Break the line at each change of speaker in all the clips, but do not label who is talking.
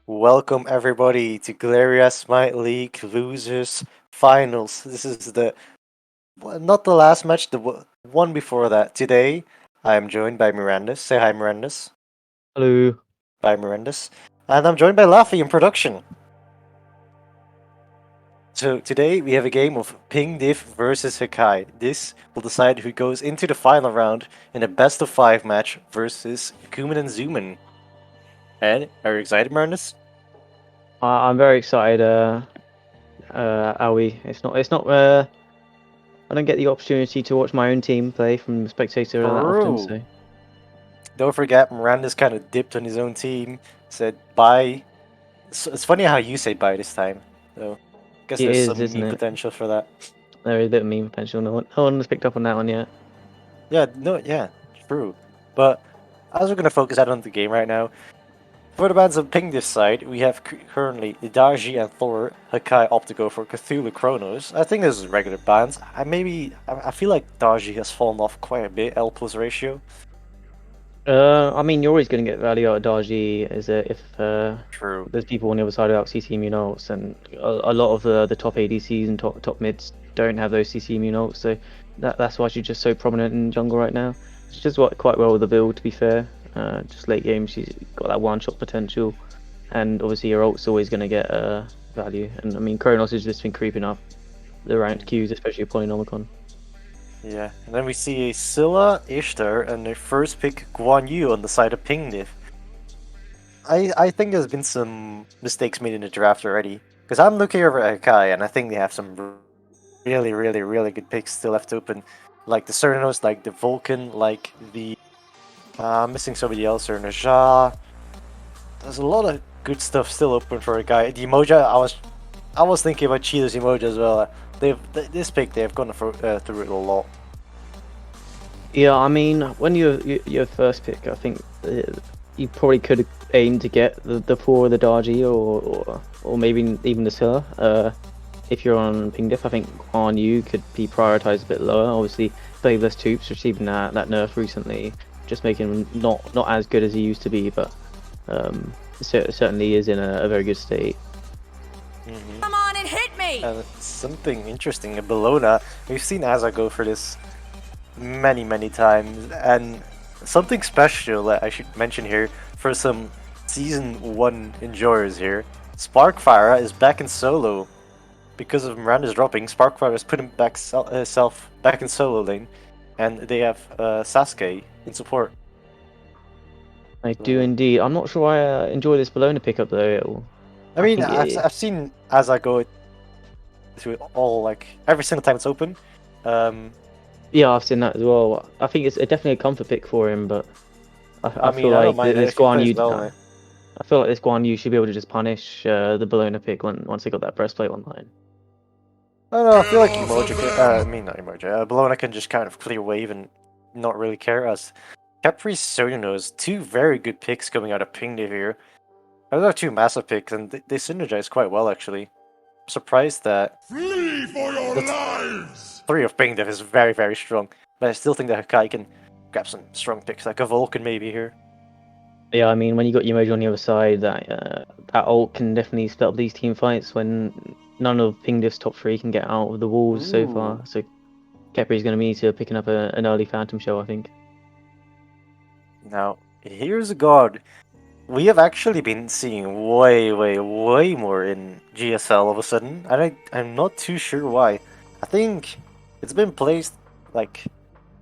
Welcome everybody to Galeria Smite League Losers Finals. This is not the last match, the one before that. Today, I am joined by Mirandus. Say hi, Mirandus.
Hello.
Bye, Mirandus. And I'm joined by Laffy in production. So today we have a game of Ping Diff versus Hakai. This will decide who goes into the final round in a best of 5 match versus Kuman and Zuman. And are you excited, Mirandus?
I'm very excited, Aoi. It's not. I don't get the opportunity to watch my own team play from the spectator that often.
True.
So
Don't forget, Miranda's kind of dipped on his own team, said bye. It's funny how you say bye this time, though. Guess
it
there's
is,
some
isn't
meme
it?
potential for that.
There is a bit of meme potential. No one has picked up on that one yet.
Yeah, no, yeah, true. But as we're going to focus out on the game right now, for the bands of Ping this side, we have currently Idaji and Thor. Hakai opt to go for Cthulhu Chronos. I think this is regular bands. I feel like Daji has fallen off quite a bit, L plus ratio.
I mean, you're always going to get value out of Darji is if
True.
there's people on the other side without CC immune ults, and a lot of the top ADCs and top mids don't have those CC immune ults, so that's why she's just so prominent in jungle right now. She does quite well with the build, to be fair. Just late game, she's got that one shot potential, and obviously her ult's always going to get value. And I mean, Kronos has just been creeping up the ranked queues, especially Polynomicon.
Yeah, and then we see Scylla, Ishtar, and their first pick Guan Yu on the side of Pingdiff. I think there's been some mistakes made in the draft already. Because I'm looking over at Hakai, and I think they have some really good picks still left open. Like the Cernos, like the Vulcan, like the... I'm missing somebody else, or Najah. There's a lot of good stuff still open for a guy. The Emoja, I was thinking about Cheetah's Emoja as well. This pick, they've gone through it a lot.
Yeah, I mean, when your first pick, I think you probably could have aimed to get the four of the Darji or maybe even the Scylla. If you're on Ping Diff, I think Guan Yu could be prioritized a bit lower. Obviously, Flavorless Toops receiving that nerf recently, just making him not as good as he used to be, but certainly is in a very good state.
Come on and hit me!
Something interesting in Bologna. We've seen Asa go for this many times, and something special that I should mention here for some season 1 enjoyers here. Sparkfire is back in solo. Because of Miranda's dropping, Sparkfire is putting back herself back in solo lane, and they have Sasuke in support.
I do indeed. I'm not sure I enjoy this Bologna pickup though.
I
I
mean,
think
I've seen Asa go through it all, like every single time it's open.
Yeah, I've seen that as well. I think it's definitely a comfort pick for him, but I
I
feel
mean, I don't
like
mind it
this
if he
Guan
plays
Yu.
well in it.
I feel like this Guan Yu should be able to just punish the Bologna pick once they got that breastplate online.
I don't know, I feel like Emoji can, I mean not Emoji, Bologna can just kind of clear wave and not really care as Capri Sonos, two very good picks coming out of Pingdiv here. Those are two massive picks and they synergize quite well actually. I'm surprised that
Flee for your lives!
3 of Pingdiv is very strong, but I still think that Hakai can grab some strong picks like a Vulcan maybe here.
Yeah, I mean, when you got Yomoji on the other side, that ult can definitely split up these team fights when none of Pingdiv's top three can get out of the walls so
Ooh.
far. So Kepri's going to be to picking up an early Phantom Shell, I think.
Now, here's a god. We have actually been seeing way more in GSL all of a sudden, and I'm not too sure why. I think it's been placed like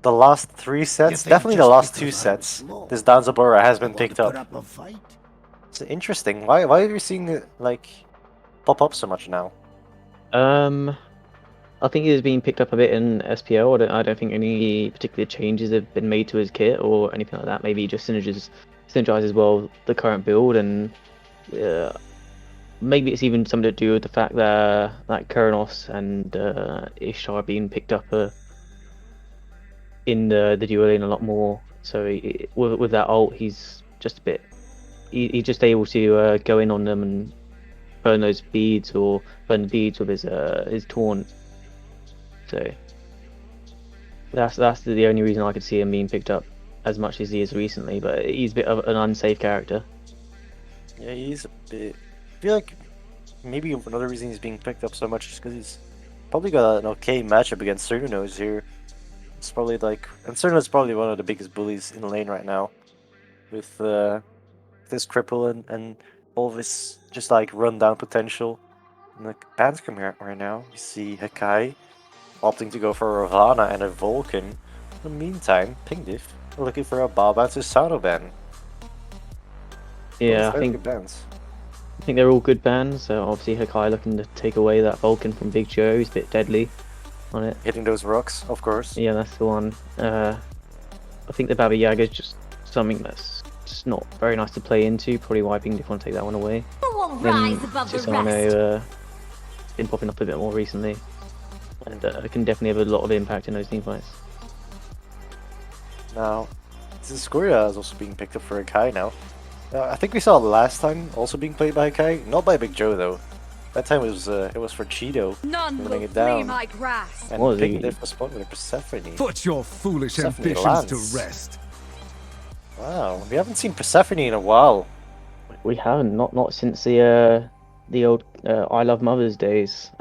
the last 3 sets, definitely the last 2 sets. This Danzabora has been picked up. It's interesting. Why are we seeing it like pop up so much now?
I think he's been picked up a bit in SPL. I don't think any particular changes have been made to his kit or anything like that. Maybe he just synergizes well with the current build, and maybe it's even something to do with the fact that Kuranos and Ishtar are being picked up in the duo lane a lot more. So with that ult, he's just a bit. He's just able to go in on them and burn those beads or burn the beads with his taunt. So that's the only reason I could see him being picked up as much as he is recently. But he's a bit of an unsafe character.
Yeah, he's a bit. I feel like maybe another reason he's being picked up so much is because he's probably got an okay matchup against Cernunos here. It's probably like, and Cernuno's probably one of the biggest bullies in the lane right now, with this cripple and all of his just like rundown potential. And the bans come here right now. We see Hakai opting to go for a Ravana and a Vulcan. In the meantime, Pingdiff looking for a Baba to Sado ban.
Yeah,
Both
I
very
think
good bans.
they're all good bans. Obviously, Hakai looking to take away that Vulcan from Big Joe. He's a bit deadly on it.
Hitting those rocks, of course.
Yeah, that's the one. I think the Baba Yaga is just something that's just not very nice to play into. Probably why Pingdiff want to take that one away.
Who will
Then
rise above the rest?
Susano been popping up a bit more recently, and it can definitely have a lot of impact in those team fights.
Now, Ziscoria is also being picked up for Hakai now. I think we saw it last time also being played by Hakai, not by Big Joe though. That time it was for Cheeto
None
running
will
it
flee
down.
my grasp.
And
What was
Pink
he?
Diff was spotted with a Persephone.
Put your foolish
Persephone
ambitions
lands.
to rest.
Wow, we haven't seen Persephone in a while.
We haven't, not since the old I Love Mothers days.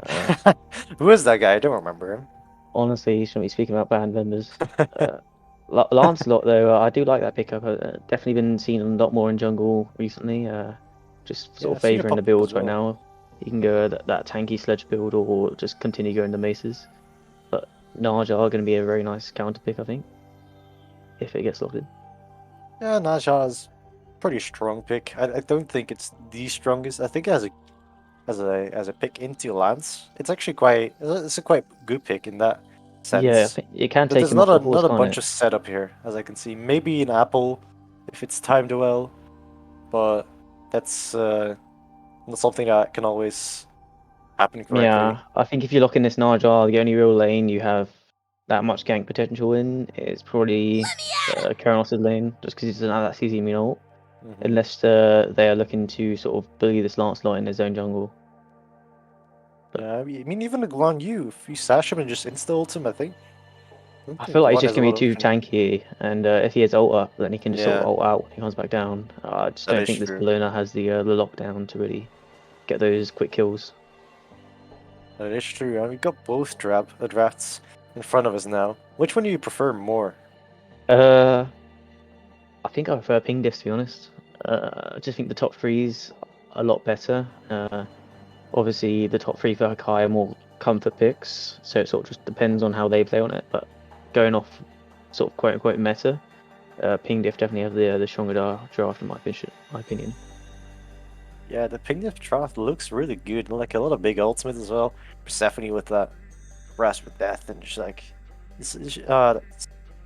Who is that guy? I don't remember him.
Honestly, you shouldn't be speaking about band members. Uh, Lancelot, though, I do like that pickup. Definitely been seen a lot more in jungle recently. Just
Yeah,
sort of
I've seen it
favouring the
pop up as
builds right
well.
now. You can go that tanky sledge build or just continue going to maces. But Naja are going to be a very nice counter pick, I think, if it gets locked in.
Yeah, Naja's pretty strong pick. I don't think it's the strongest. I think as a pick into Lance, it's actually it's a quite good pick in that
Yeah, I
sense.
think it can
But
take
there's
him off the horse,
not a
can't
bunch
it?
of setup here, as I can see. Maybe an apple, if it's timed well, but that's not something that can always happen correctly.
Yeah, I think if you lock in this Naja, the only real lane you have that much gank potential in is probably Keranos' lane, just because he doesn't have that CC immune ult.
Mhm.
Unless they are looking to sort of bully this Lancelot in his own jungle.
Yeah, I mean even the Guan Yu, if you sash him and just insta ult him, I don't
I
think
feel like he's
Guan
just
has a
going
lot
to
of
be too
options.
tanky, and if he has ult up, then he can just sort of
Yeah,
ult out when he comes back down. I just
that
don't
is
think this
true.
Bellona has the lockdown to really get those quick kills.
That is true. And we got both drafts in front of us now. Which one do you prefer more?
Uh, I think I prefer Ping Diff, to be honest. I just think the top three's a lot better. Obviously, the top three for Hakai are more comfort picks, so it sort of just depends on how they play on it. But going off sort of quote unquote meta, Ping Diff definitely have the stronger draft in my opinion.
Yeah, the Pingdif draft looks really good. Like a lot of big ultimates as well. Persephone with that Grasp of Death and just like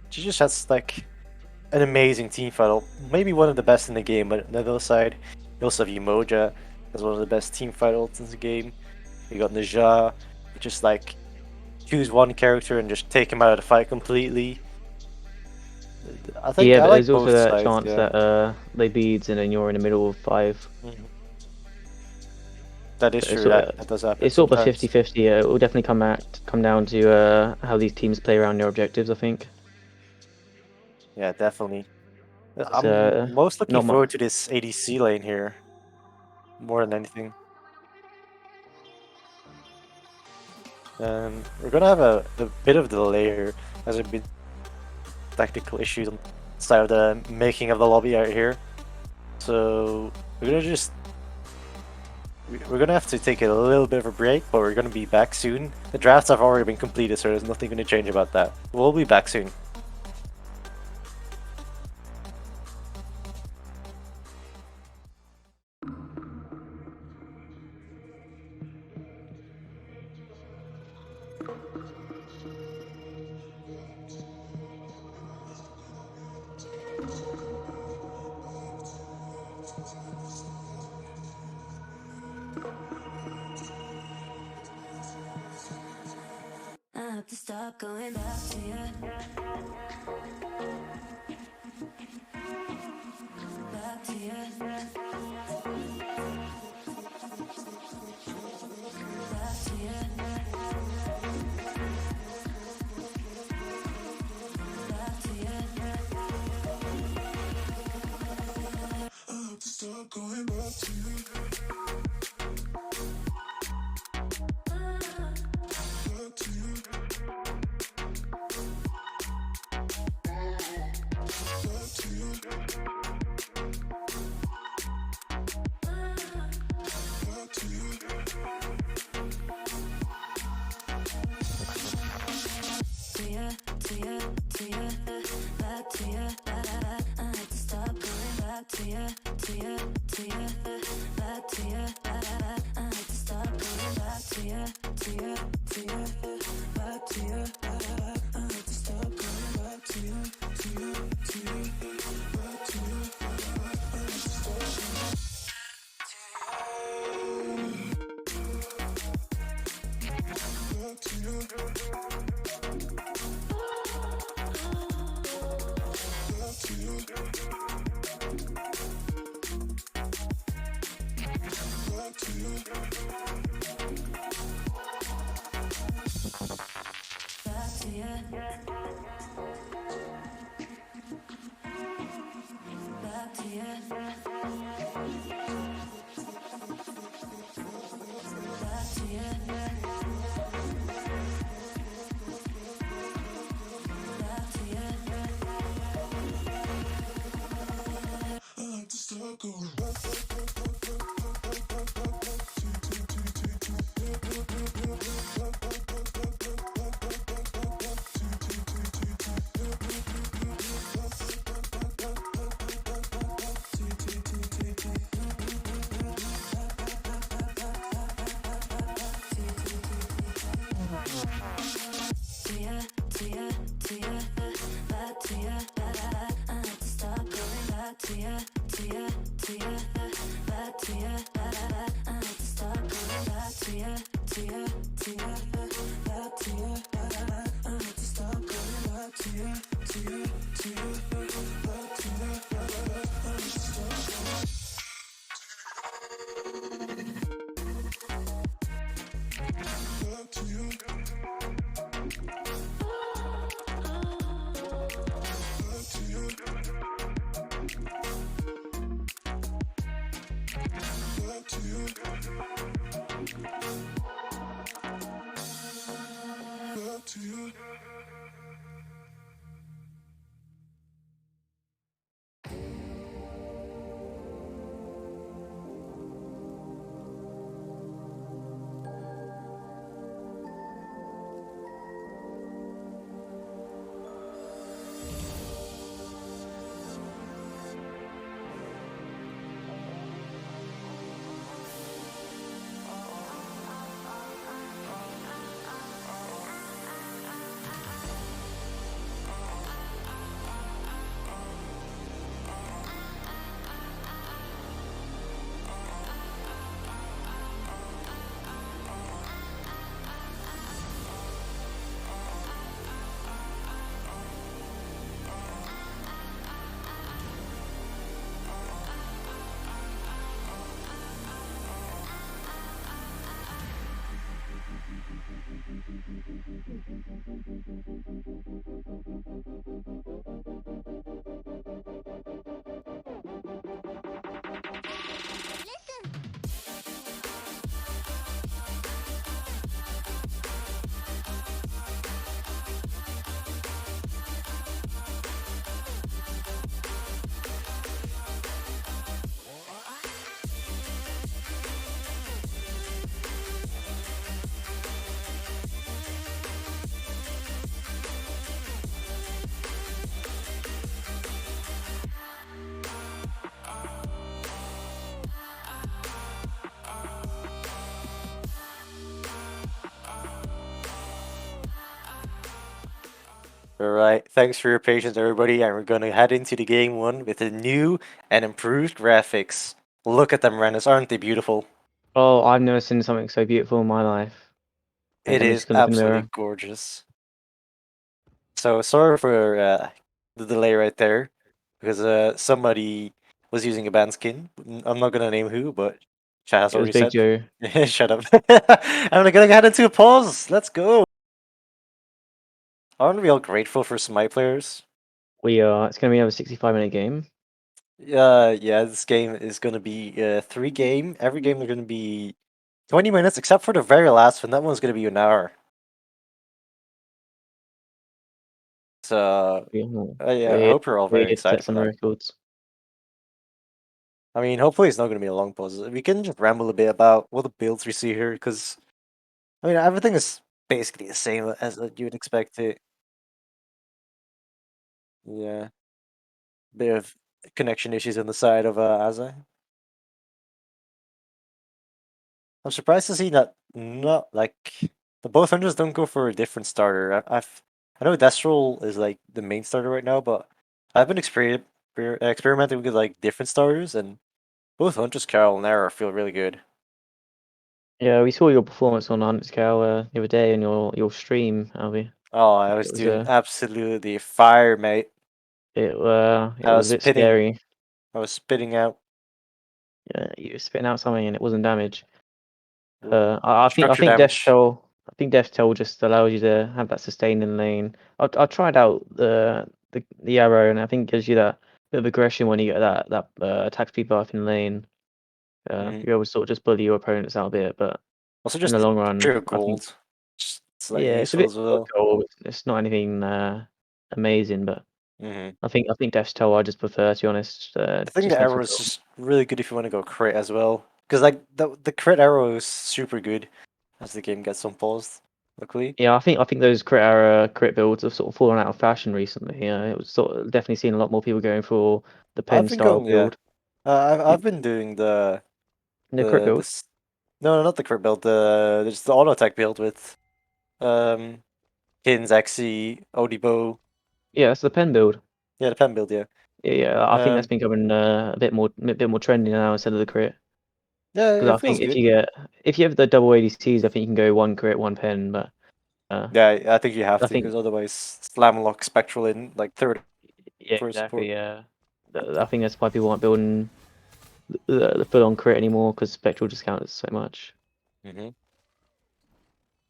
she just has like an amazing team fight. Maybe one of the best in the game, but on the other side, you also have Umoja as one of the best team fight ults in the game. You got Naja, just like choose one character and just take him out of the fight completely. I think
Yeah,
I
but
like
there's also
both
that
sides,
chance
yeah.
that they beads and then you're in the middle of five.
Mhm. That is
So it's,
true,
sort of-
that does happen
it's sort of a
sometimes.
50-50. It will definitely come down to how these teams play around their objectives, I think.
Yeah, definitely.
It's,
I'm most looking
not much.
forward to this ADC lane here, more than anything. We're gonna have a bit of delay here, as there have been technical issues on the side of the making of the lobby out here. So we're gonna have to take a little bit of a break, but we're gonna be back soon. The drafts have already been completed, so there's nothing gonna change about that. We'll be back soon.
I have to stop going back to you. Back to you. Back to you. Back to you. I have to stop
Alright, thanks for your patience, everybody, and we're gonna head into the game one with the new and improved graphics. Look at them, Renus, aren't they beautiful?
Oh, I've never seen something so beautiful in my life.
It
Let me
is
just look in the
absolutely
mirror.
gorgeous. So sorry for the delay right there, because somebody was using a band skin. I'm not gonna name who, but chat has
It was
already
Big
said.
Joe.
Shut up. And we're gonna head into a pause. Let's go. Aren't we all grateful for Smite players?
We are. It's going to be another 65-minute game.
Yeah, this game is gonna be 3 game. Every game is gonna be 20 minutes, except for the very last one. That one's gonna be an hour. So
Yeah,
yeah, I
weird,
hope you're all very
weird to set
excited for
some
that.
records.
I mean, hopefully it's not gonna be a long pause. We can just ramble a bit about what the builds we see here, because I mean everything is basically the same as you would expect it. Yeah, bit of connection issues on the side of Aza. I'm surprised to see that not like the both hunters don't go for a different starter. I know Destral is like the main starter right now, but I've been experimenting with like different starters, and both hunters, Carol and Nara, feel really good.
Yeah, we saw your performance on Hunt's Cow the other day in your stream, Albie.
Oh, I was
It was
doing absolutely fire, mate.
it
I
was
was
a bit
spitting,
scary.
I was spitting out
You were spitting out something and it wasn't damage.
uh,
I
structure
think
damage.
Death Toll just allows you to have that sustaining lane. I tried out the arrow and I think gives you that bit of aggression when you get that attack speed buff in lane.
Mhm.
You're able to sort of just bully your opponents out a bit, but
Also,
in
just
the
the
long run,
true
I think
gold. It's slightly
yeah, it's a
useful
bit
as well.
goal. It's not anything amazing, but
Hmm
I think Death's Toll I just prefer to be honest.
I think the
Just makes me
arrow is
feel
just really good if you want to go crit as well. Because like the crit arrow is super good as the game gets unpaused. Luckily,
yeah, I think those crit builds have sort of fallen out of fashion recently. Yeah, it was sort of definitely seeing a lot more people going for the
I've
pen
been
style
going. Yeah,
build.
I've been doing
The crit build.
this. No, not the crit build. There's the auto attack build with um Kins, Xe, Odibo.
Yeah, that's the pen build.
Yeah, the pen build. Yeah.
Yeah, I think that's
Um.
becoming a bit more trendy now instead of the crit.
Yeah,
Because
it
I
feels
think
good.
if you have the double ADCs, I think you can go one crit, one pen. But uh,
Yeah, I think you have
I
to because
think
otherwise slam lock spectral in like third
yeah,
for support.
exactly. Yeah, I think that's why people aren't building the full on crit anymore because spectral discounts so much.
Hmm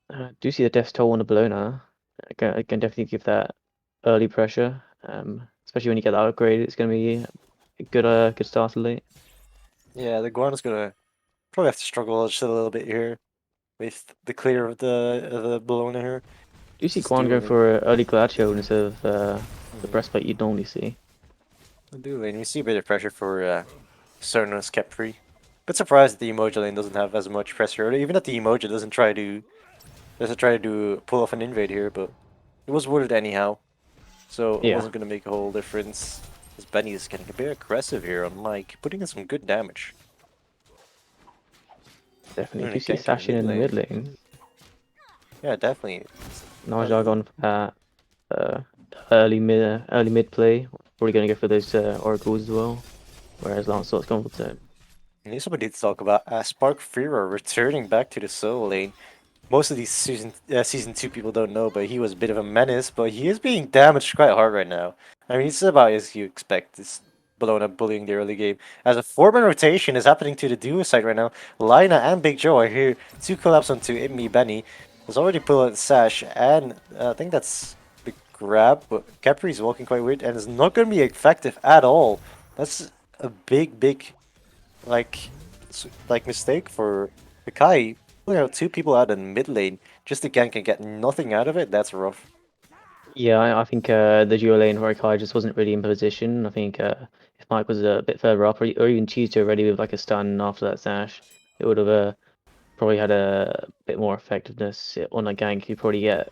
Do you see the death toll on the Bologna? I can definitely give that early pressure. Especially when you get that upgrade, it's going to be a good start late.
Yeah, the Guana's gonna probably have to struggle just a little bit here with the clear of the Bologna here.
Do you see
Just
Guan go
dueling.
for early Glacio instead of the
Mm-hmm.
breastplate you'd normally see?
Dueling. We see a bit of pressure for Cernos kept free. Bit surprised that the emoji lane doesn't have as much pressure, or even that the emoji doesn't try to do pull off an invade here, but it was worded anyhow, so it
Yeah,
wasn't gonna make a whole difference. As Benny is getting a bit aggressive here on Mike, putting in some good damage.
definitely.
Doing
Do
a
you see
gank in the
Sashin
mid
in the mid
lane.
lane?
Yeah, definitely.
Nice
Uh,
jargon for that uh, early mid play. Probably going to go for those oracles as well. Whereas Lancelot's gone for the
and here's what we need to talk about. Spark Fearer returning back to the solo lane. Most of these season 2 people don't know, but he was a bit of a menace, but he is being damaged quite hard right now. I mean, it's about as you expect. This Bologna bullying the early game. As a 4-man rotation is happening to the duo side right now, Lina and Big Joe are here. 2 collapse onto Itmi Benny. Has already pulled out Sash, and I think that's the grab, but Capri's walking quite weird, and is not going to be effective at all. That's a big, like, like mistake for Hakai. Pulling out 2 people out in mid lane just to gank and get nothing out of it, that's rough.
Yeah, I think the duo lane Hakai just wasn't really in position. I think if Mike was a bit further up, or even Cheeto ready with like a stun after that sash, it would have probably had a bit more effectiveness on a gank. You probably get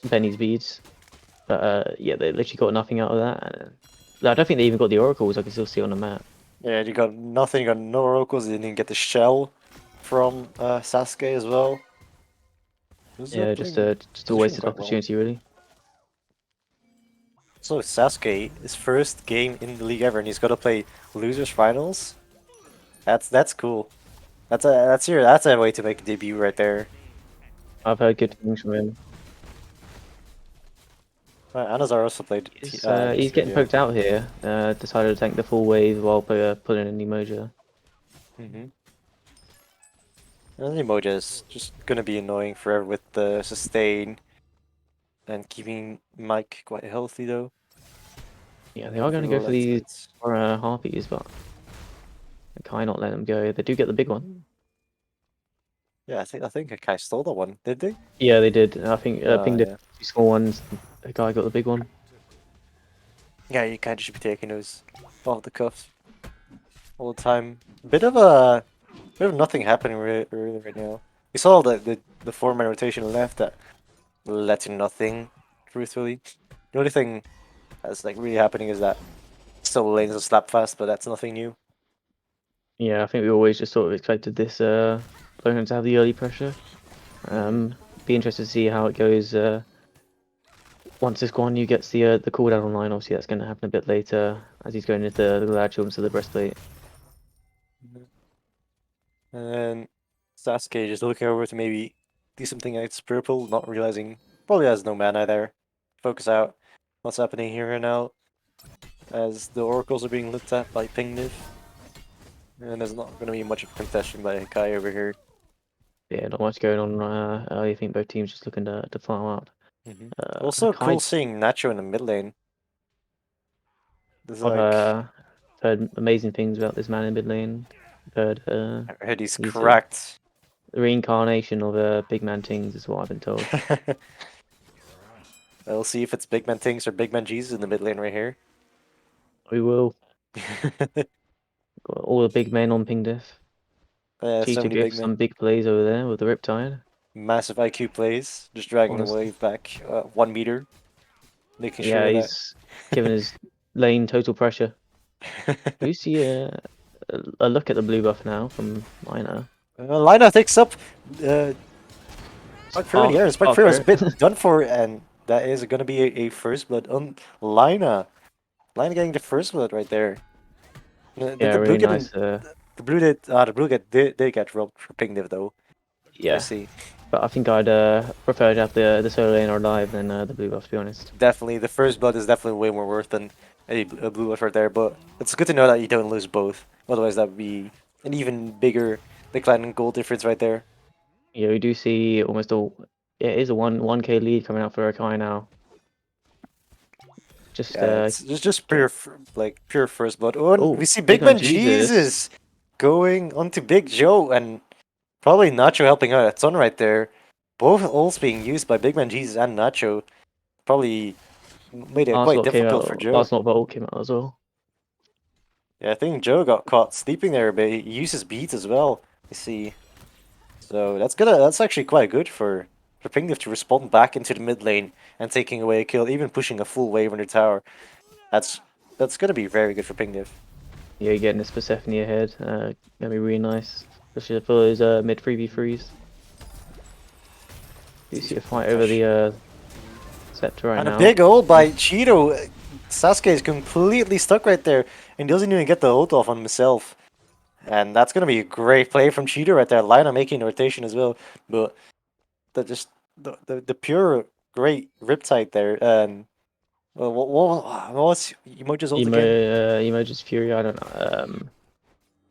Benny's beads, but yeah, they literally got nothing out of that. And, I don't think they even got the oracles. I can still see on the map.
Yeah, you got nothing, you got no oracles, you didn't even get the shell from Sasuke as well. Who's
Yeah,
playing
just a
position
wasted
quite well.
opportunity, really.
So Sasuke, his first game in the league ever, and he's got to play losers finals. That's cool. That's a way to make a debut right there.
I've heard good things from him.
Anazar also played
He's
losers,
getting
yeah.
poked out here. Decided to tank the full wave while pulling an emoji.
Mm-hmm. And the Emoja is just gonna be annoying forever with the sustain and keeping Mike quite healthy though.
Yeah, they are going to go for these harpies, but Hakai not let them go. They do get the big one.
Yeah, I think Hakai stole the one. Did they?
Yeah, they did. I think Ping did
Yeah.
2 small ones. Hakai got the big one.
Yeah, you kind of should be taking those off the cuff all the time. Bit of nothing happening really right now. We saw the 4-man rotation left that led to nothing. Truthfully, the only thing that's like really happening is that still lanes are slap fast, but that's nothing new.
Yeah, I think we always just sort of expected this opponent to have the early pressure. Be interested to see how it goes once this Guan Yu gets the cooldown online. Obviously, that's going to happen a bit later as he's going into the glad children to the breastplate.
And then Sasuke just looking over to maybe do something against purple, not realizing probably has no mana there. Focus out what's happening here and now as the oracles are being looked at by Pingniv. And there's not going to be much of a contestation by Hakai over here.
Yeah, not much going on. I think both teams just looking to farm out.
Also cool
Hakai,
seeing Nacho in the mid lane. There's
I've
like,
heard amazing things about this man in mid lane. Heard
I heard he's
he's
cracked.
the reincarnation of Big Man Tings, is what I've been told.
We'll see if it's Big Man Things or Big Man Jesus in the mid lane right here.
We will. Got all the big men on Ping Diff.
So
Cheetah
many big
Drift,
men.
some big plays over there with the Riptide.
Massive IQ plays, just dragging the
Honestly.
wave back 1 meter, making
Yeah,
sure that.
he's given his lane total pressure. Do you see a look at the blue buff now from Lina?
Lina takes up Spark Fury in the air. Spark Fury was a
Parker.
bit done for, and that is going to be a first blood on Lina. Lina getting the first blood right there.
Yeah,
The blue
really
getting
nice.
the blue did get robbed for Ping Div though. I
Yeah,
see.
but I think I'd prefer to have the solo lane or live than the blue buff, to be honest.
Definitely, the first blood is definitely way more worth than a blue buff right there. But it's good to know that you don't lose both. Otherwise, that would be an even bigger decline in gold difference right there.
Yeah, we do see almost all. Yeah, it is a 1K lead coming out for Akai now. Just
Yeah, it's just
get,
like pure first blood. Oh, and we
oh,
see
big
Big
man
Man
Jesus.
Jesus going onto Big Joe and probably Nacho helping out a ton right there. Both ults being used by Big Man Jesus and Nacho probably made it
Last
quite
lot came
difficult for
out.
Joe.
Last lot Volt came out as well.
Yeah, I think Joe got caught sleeping there, but he uses beats as well. You see, so that's actually quite good for Pingdiff to respond back into the mid lane and taking away a kill, even pushing a full wave on their tower. That's that's gonna be very good for Pingdiff.
Yeah, you're getting this Persephone ahead. Gonna be really nice, especially for those mid 3v3s. You see a fight over the scepter right
And a
now.
big ult by Cheeto. Sasuke is completely stuck right there and doesn't even get the ult off on himself. And that's gonna be a great play from Cheeto right there. Lina making the rotation as well, but the pure great Riptide there. What was Emoji's ult again?
Emoji's Fury. I don't know.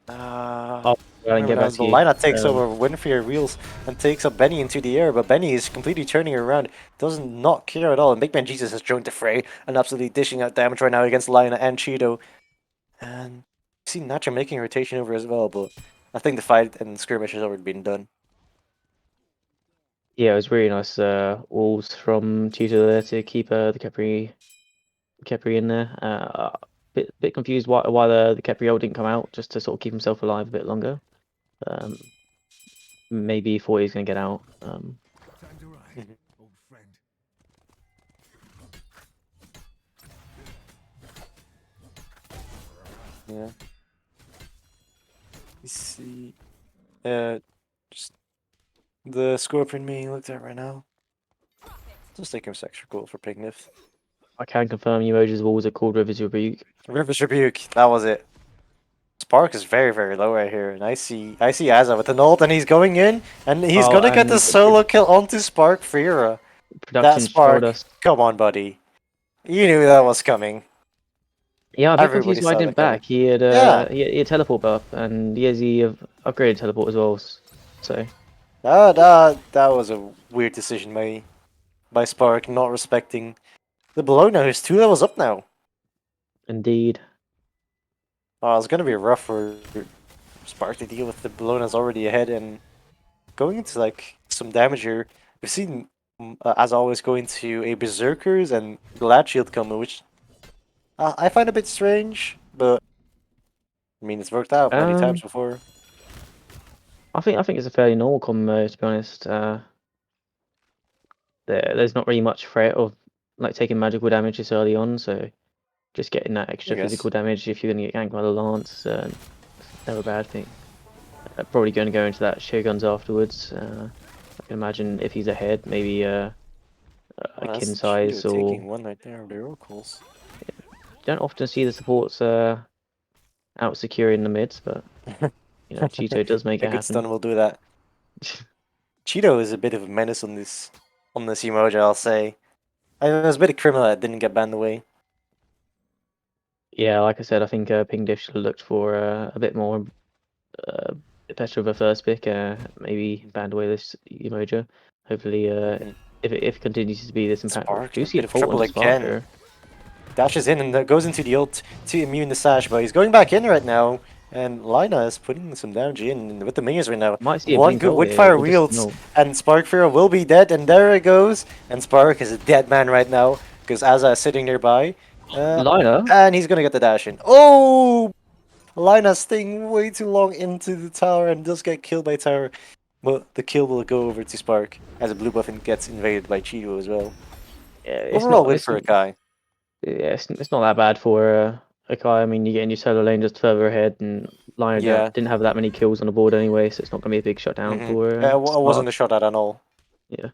Uh,
I'll
I
try and
remember
get
now
back
is
to
the
you.
Lina takes over Winfrey wheels and takes up Benny into the air, but Benny is completely turning around, does not care at all. And Big Man Jesus has joined the fray and absolutely dishing out damage right now against Lina and Cheeto. And you see Nacho making a rotation over as well, but I think the fight and skirmish has already been done.
Yeah, it was really nice walls from Tutor there to keep the Kepri in there. Bit confused why the Kepri ult didn't come out, just to sort of keep himself alive a bit longer. Maybe he thought he was gonna get out.
Mhm. Yeah. You see, just the Scorpion being looked at right now. Just taking him extra cool for Pignif.
I can confirm Emoji's walls are called Rivers Rebuke.
River's Rebuke, that was it. Spark is very, very low right here, and I see Azza with an ult, and he's going in, and he's
Oh,
gonna get the
and
solo kill onto Spark Friera. That
production showed
Spark,
us.
come on, buddy. You knew that was coming.
Yeah, I'm a bit
Everybody
confused why he
saw that
didn't
coming.
back. He had
Yeah,
he had teleport buff, and he have upgraded teleport as well. So
that was a weird decision by Spark, not respecting the Bologna, who's 2 levels up now.
Indeed.
Oh, it's gonna be rough for Spark to deal with the Bellona's already ahead and going into like some damage here. We've seen, as always, going to a Berserkers and Glad Shield combo, which I find a bit strange, but I mean it's worked out many times
Um,
before.
I think it's a fairly normal combo, to be honest. There's not really much threat of like taking magical damage this early on, so just getting that
I
extra
guess.
physical damage if you're gonna get ganked by the lance, it's never a bad thing. Probably going to go into that Shoguns afterwards. I can imagine if he's ahead, maybe a
Oh,
kin
that's Cheeto
size,
taking
or
one right there of the oracles.
you don't often see the supports out securing the mids, but you know Cheeto does make
A
it
good
happen.
stun will do that. Cheeto is a bit of a menace on this emoji, I'll say. I was a bit of criminal that didn't get banned away.
Yeah, like I said, I think Ping Diff should have looked for a bit more, bit better of a first pick. Maybe banned away this emoji. Hopefully,
Mhm.
if it continues to be this impactful,
Spark
do
in a
see
bit
a
of
pult
trouble
onto Spark
again.
here.
Dashes in and goes into the ult to immune the Sash, but he's going back in right now. And Lina is putting some damage in with the minions right now.
Might see a
One
blink
good
ult here,
Witchfire
or just
wields,
no.
and Sparkfire will be dead, and there it goes. And Spark is a dead man right now, because Azza is sitting nearby. Uh,
Liner.
and he's gonna get the dash in. Oh! Lina's staying way too long into the tower and does get killed by tower. But the kill will go over to Spark, as a blue buff gets invaded by Cheeto as well.
Yeah, it's
Overall
not.
win for Hakai.
Yeah, it's not that bad for Hakai. I mean, you get in your solo lane just further ahead, and Liner
Yeah.
didn't have that many kills on the board anyway, so it's not going to be a big shutdown for
It wasn't
Spark.
a shot at all.
Yeah.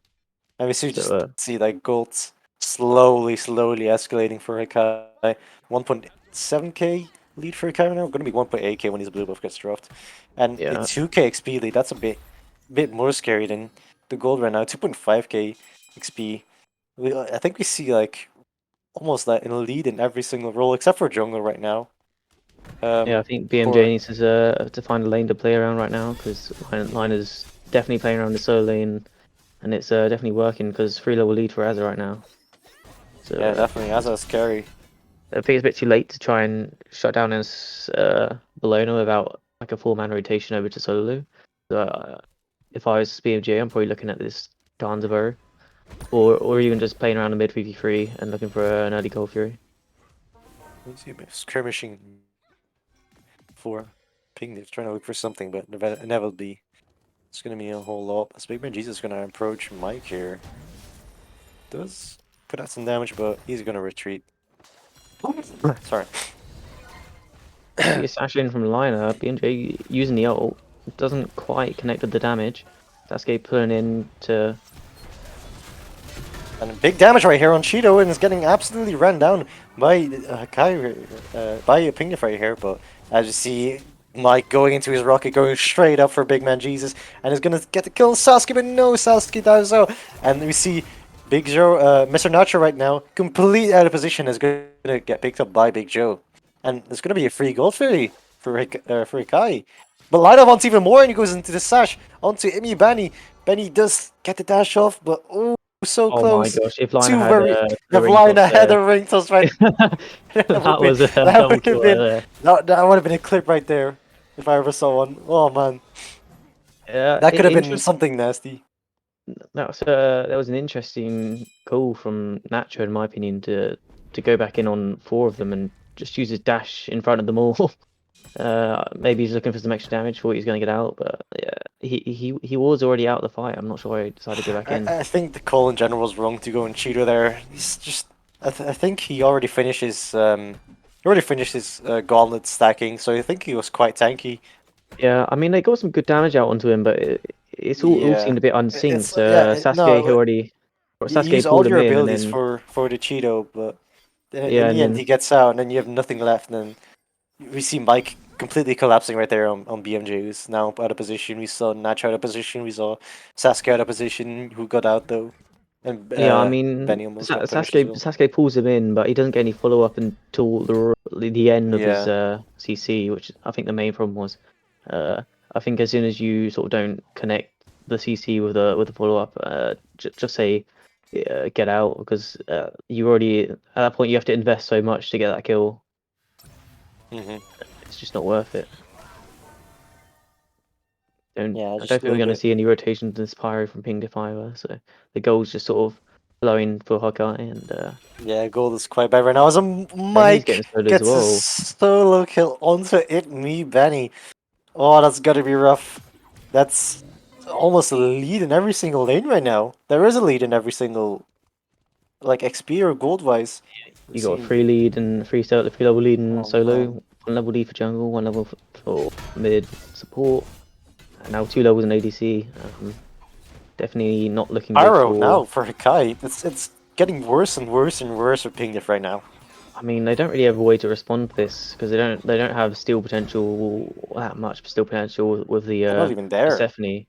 And we see
So
just see like golds slowly escalating for Hakai. 1.7k lead for Hakai now. Going to be 1.8k when his blue buff gets dropped, and a
yeah,
2k XP lead. That's a bit more scary than the gold right now. 2.5k XP. I think we see like almost like in a lead in every single role except for jungle right now.
I think BMJ
For
needs to find a lane to play around right now because Liner's definitely playing around the solo lane, and it's definitely working because 3 level lead for Azza right now. So
yeah, definitely as a scary.
I think it's a bit too late to try and shut down his Bologna without like a 4-man rotation over to solo. So if I was BMJ, I'm probably looking at this Danzavo, or even just playing around the mid 3v3 and looking for an early Gold Fury.
Let's see, skirmishing for ping. They're trying to look for something, but inevitably it's gonna be a whole lot. As Big Man Jesus is gonna approach Mike here. Does put out some damage, but he's gonna retreat. Sorry.
See a sash in from Liner, BMJ using the ult, doesn't quite connect with the damage. Sasuke pulling in to
And big damage right here on Cheeto, and is getting absolutely run down by Kai, by a Ping right here. But as you see, Mike going into his rocket, going straight up for Big Man Jesus, and is gonna get the kill Sasuke, but no, Sasuke dies out. And we see Big Joe, Mr. Nacho right now, completely out of position, is gonna get picked up by Big Joe, and there's gonna be a free gold fairy for Kai. But Lina wants even more, and he goes into the sash onto Imi Benny. Benny does get the dash off, but oh, so
oh my
close.
gosh, if Liner
Two
had
very
the
if
ring
Lina
toss
had
there,
a ring toss right. that would
that
be
was a
that
double
would have
kill right
been
there.
that would have been a clip right there if I ever saw one. Oh man, that could have been
Interest.
something nasty.
That was an interesting call from Nacho, in my opinion, to go back in on 4 of them and just use his dash in front of them all. Maybe he's looking for some extra damage for what he's going to get out, but yeah, he was already out of the fight. I'm not sure why he decided to go back in.
I think the call in general was wrong to go and cheater there. He's just I think he already finished his gauntlet stacking, so I think he was quite tanky.
Yeah, I mean they got some good damage out onto him, but it's all
Yeah,
seemed a bit unsynced. Sasuke
no.
already, or
You
Sasuke
use all
pulled him
your
in, and
abilities
then
for the Cheeto, but in
yeah, and
the end he
then
gets out, and then you have nothing left. And then we see Mike completely collapsing right there on BMJ, who's now out of position. We saw Nacho out of position. We saw Sasuke out of position, who got out though, and
yeah, I mean
Benny almost got punished as well.
Sasuke pulls him in, but he doesn't get any follow up until the end of his
Yeah,
CC, which I think the main problem was. I think as soon as you sort of don't connect the CC with the follow up, just say get out because you already at that point you have to invest so much to get that kill. It's just not worth it.
Yeah,
I
just
don't
a
think we're
little
going to
bit.
see any rotations in Spyro from Ping Diff either, so the goal's just sort of flowing for Hakai, and
Yeah, gold is quite bad right now. As a
Benny's getting
Mike
soloed as
gets a
well.
solo kill onto it, me, Benny. Oh, that's gotta be rough. That's almost a lead in every single lane right now. There is a lead in every single, like, XP or gold wise. We
You got a
see.
free lead and free level lead in
Oh
solo,
man.
1 level lead for jungle, 1 level for mid support, and now 2 levels in ADC. Definitely not looking good
Pyro
for.
now for Hakai. It's getting worse and worse and worse for Pingdiff right now.
I mean, they don't really have a way to respond to this because they don't have steal potential that much steal potential with the
They're not even there.
Persephone.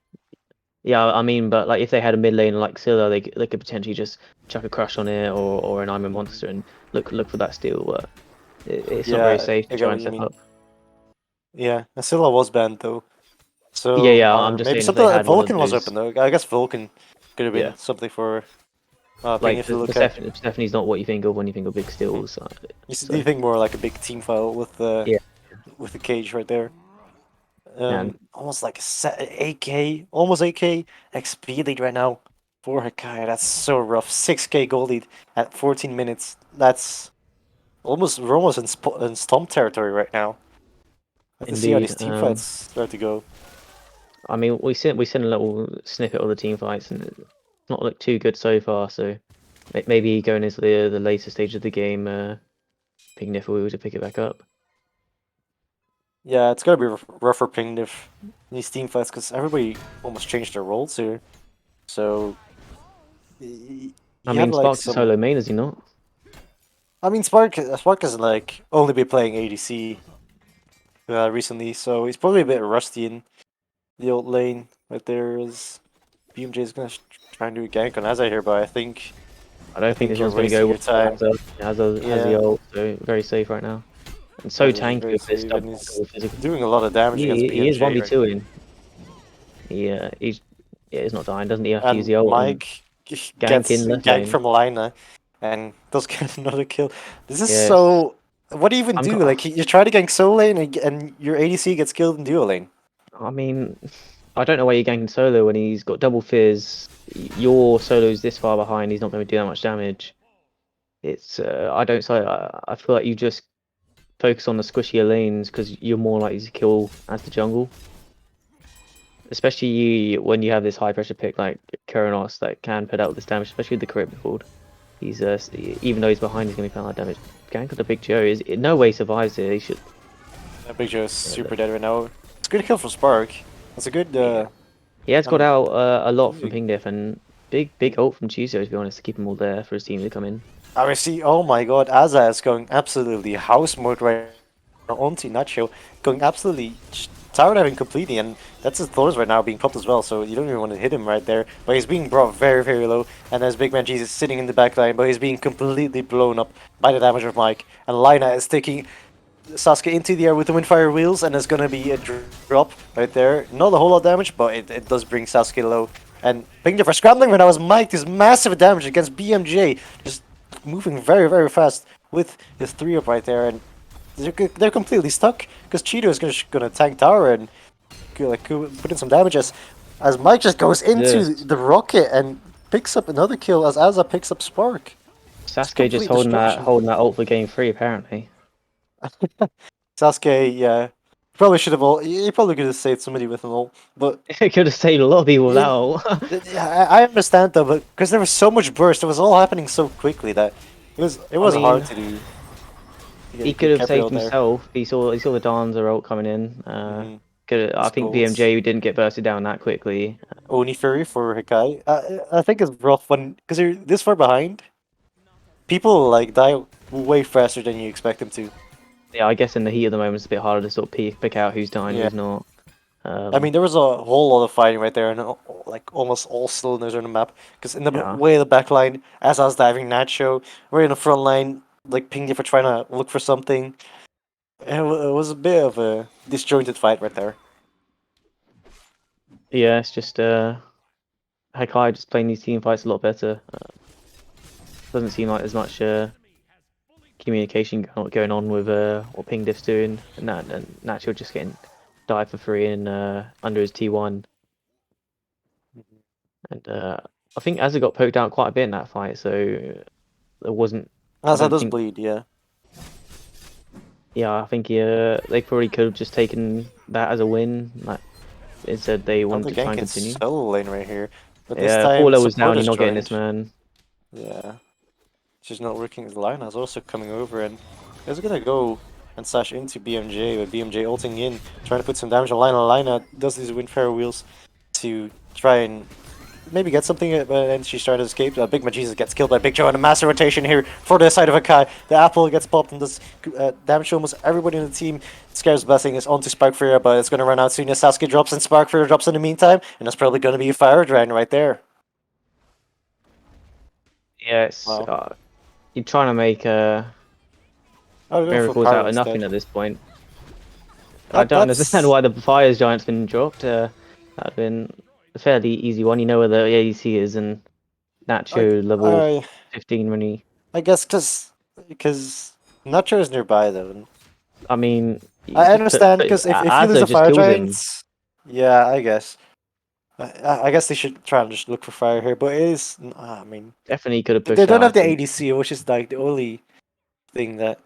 Yeah, I mean, but like if they had a mid lane like Scylla, they could potentially just chuck a crush on it or an Iron Monster and look for that steal. But it's not very
Yeah,
safe
I
to
get
try
what
and
you
step
mean.
up.
Yeah, Asilla was banned though.
Yeah,
So,
yeah. I'm
or
just
maybe
saying if
something
they
like
had one of
Vulcan was open
those,
though. I guess Vulcan could have
yeah,
been something for
like
Pingdiff to look at.
Persephone's not what you think of when you think of big
Mhm.
steals.
Do you
So
think more like a big team file
yeah,
with the cage right there?
and
Almost like 8k, almost 8k XP lead right now for Hakai. That's so rough. 6k gold lead at 14 minutes. That's we're almost in Stomp territory right now. Let's see how these
indeed.
team fights start to go.
I mean, we sent a little snippet of the team fights, and it's not looked too good so far. So maybe going into the later stage of the game, Ping Niff will be able to pick it back up.
Yeah, it's gotta be rough for Ping if these team fights because everybody almost changed their roles here. So
I
you have
mean,
like
Spark's a
some.
solo main, is he not?
I mean, Spark has like only been playing ADC recently, so he's probably a bit rusty in the old lane. Right there is BMJ is gonna try and do a gank on Azai here, but
I
I
don't think
think
this
you're
one's going to
wasting
go
your
well.
time.
Has the
Yeah,
ult, so very safe right now. And so
as is
tanky
very
with this
safe, and he's
double physical.
doing a lot of damage against
He is
BMJ right now.
1v2ing. He's not dying, doesn't he? Have to use
And
the ult and
Mike
gank
gets
in left
ganked
lane.
from Lina and does get another kill. This is
Yes,
so. What do you even
I'm.
do? Like you try to gank solo lane and your ADC gets killed in duo lane.
I mean, I don't know why you're ganking solo when he's got double fizz. Your solo's this far behind. He's not going to do that much damage. It's I don't say I feel like you just focus on the squishier lanes because you're more likely to kill as the jungle. Especially when you have this high pressure pick like Keranos that can put out this damage, especially with the crit build. He's even though he's behind, he's going to be putting out damage. Gank of the Big Joe is in no way survives it. He should.
Big Joe is
Yeah,
super dead right now. It's a good kill from Spark. It's a good
yeah. He has got
and
out a lot from Ping Diff and big ult from Chizo to be honest to keep them all there for his team to come in.
I mean, see, oh my god, Aza is going absolutely house mode right now onto Nacho, going absolutely tower diving completely, and that's his Thorns right now being popped as well, so you don't even want to hit him right there. But he's being brought very, very low, and there's Big Man Jesus sitting in the back line, but he's being completely blown up by the damage of Mike. And Lina is taking Sasuke into the air with the Windfire wheels, and there's gonna be a drop right there. Not a whole lot of damage, but it does bring Sasuke low. And Ping for scrambling when I was Mike, this massive damage against BMJ, just moving very, very fast with his 3-up right there, and they're completely stuck because Cheeto is gonna tank tower and like put in some damage as Mike just goes into
Yes.
the rocket and picks up another kill as Aza picks up Spark. Just
Sasuke just
complete destruction.
holding that ult for game 3 apparently.
Sasuke, yeah, probably should have. He probably could have saved somebody with an ult, but
It could have saved a lot of people with that
it,
ult.
I understand though, but because there was so much burst, it was all happening so quickly that it
I
was hard
mean,
to do.
he
To
could
get
have
Gabriel
saved
there.
himself. He saw the Danza ult coming in. I
His
think
goals.
BMJ didn't get bursted down that quickly.
Oni Fury for Hakai. I think it's rough when because you're this far behind. People like die way faster than you expect them to.
Yeah, I guess in the heat of the moment, it's a bit harder to sort of pick out who's dying,
Yeah,
who's not.
I mean there was a whole lot of fighting right there, and like almost all cylinders on the map. Because in the
Yeah,
way of the back line, as I was diving Nacho, we're in the front line, like pinging for trying to look for something. It was a bit of a disjointed fight right there.
yeah, it's just Hakai just playing these team fights a lot better. Doesn't seem like there's much communication going on with what Ping Diff's doing, and Nacho just getting died for free in under his T1, and I think Azza got poked out quite a bit in that fight, so there wasn't. I
Asa
don't
does
think.
bleed, yeah.
Yeah, I think they probably could have just taken that as a win. Like instead, they
Now
wanted
the
to try
gank
and
in
continue.
solo lane right here. But this
Yeah,
time,
4 levels
support
down. You're
is
not getting
joined.
this, man.
Yeah. She's not working. Lina's also coming over, and is gonna go and slash into BMJ, with BMJ ulting in, trying to put some damage on Lina. Lina does these Windfire wheels to try and maybe get something, but then she's trying to escape. Big Majesus gets killed by Big Joe, and a massive rotation here for the side of Hakai. The apple gets popped and does damage to almost everybody in the team. Scare's Blessing is onto Sparkfire, but it's going to run out soon as Sasuke drops and Sparkfire drops in the meantime, and that's probably going to be a Fire Dragon right there.
Yeah, it's
Wow.
you're trying to make
Oh, go for
miracles
Power
out of nothing
instead.
at this point. I don't understand
That's...
why the Fires Giant's been dropped. That'd been a fairly easy one. You know where the AEC is, and Nacho level
I,
15 when he.
I guess because Nacho is nearby, though.
I mean,
I
just
understand, because if you lose
Azza
the
just
Fire
kills him.
Giants... Yeah, I guess. I guess they should try and just look for fire here, but it is. I mean,
Definitely could have
they
pushed
don't
out, I
have the
think.
ADC, which is like the only thing that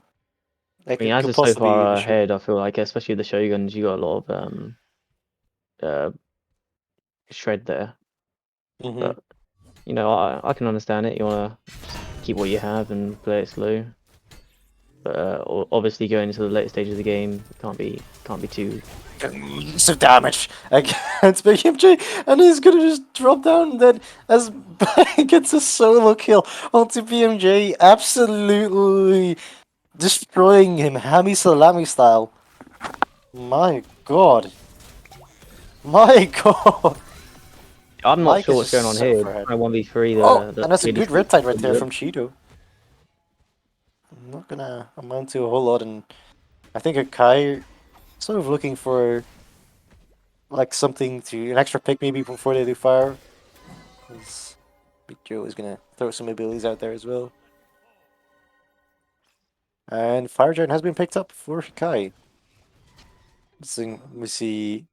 I mean,
could
Azza's so
possibly be an
far
issue.
ahead, I feel like, especially with the Shoguns, you got a lot of uh shred there.
Hmm.
But you know, I can understand it. You wanna just keep what you have and play it slow. But obviously, going into the later stage of the game, can't be too.
Some damage against BMJ, and he's gonna just drop down. And then as gets a solo kill onto BMJ, absolutely destroying him, Hammy Salami style. My God, my God.
I'm not
Mike
sure
is
what's
just
going on
so
here.
far ahead.
Trying to 1v3
Oh,
the
and that's a good
ADC.
Riptide right there from Shido. Not gonna amount to a whole lot, and I think Akai sort of looking for like something to an extra pick maybe before they do fire. 'Cause Big Joe is gonna throw some abilities out there as well. And Fire Giant has been picked up for Hakai. So we see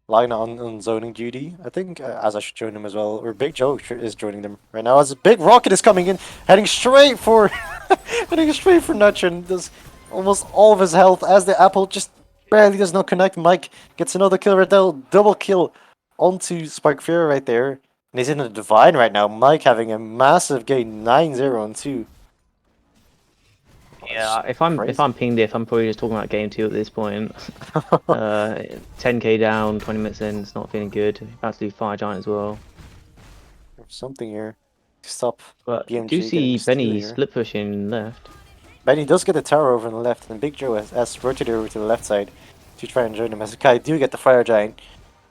Lina on zoning duty. I think as I should join him as well, or Big Joe is joining them right now. As a big rocket is coming in, heading straight for, heading straight for Nacho, and does almost all of his health as the apple just barely does not connect. Mike gets another kill right there, double kill onto Spark Fear right there, and he's in a divine right now. Mike having a massive gain, 9-0 on 2. Oh, it's
Yeah, if
crazy.
I'm pinged if I'm probably just talking about game 2 at this point. 10k down, 20 minutes in, it's not feeling good. About to do Fire Giant as well.
There's something here to stop
But do
BMG getting
see
steal
Benny
here.
split pushing left.
Benny does get the tower over on the left, and Big Joe has rotated over to the left side to try and join him. As Kai do get the Fire Giant,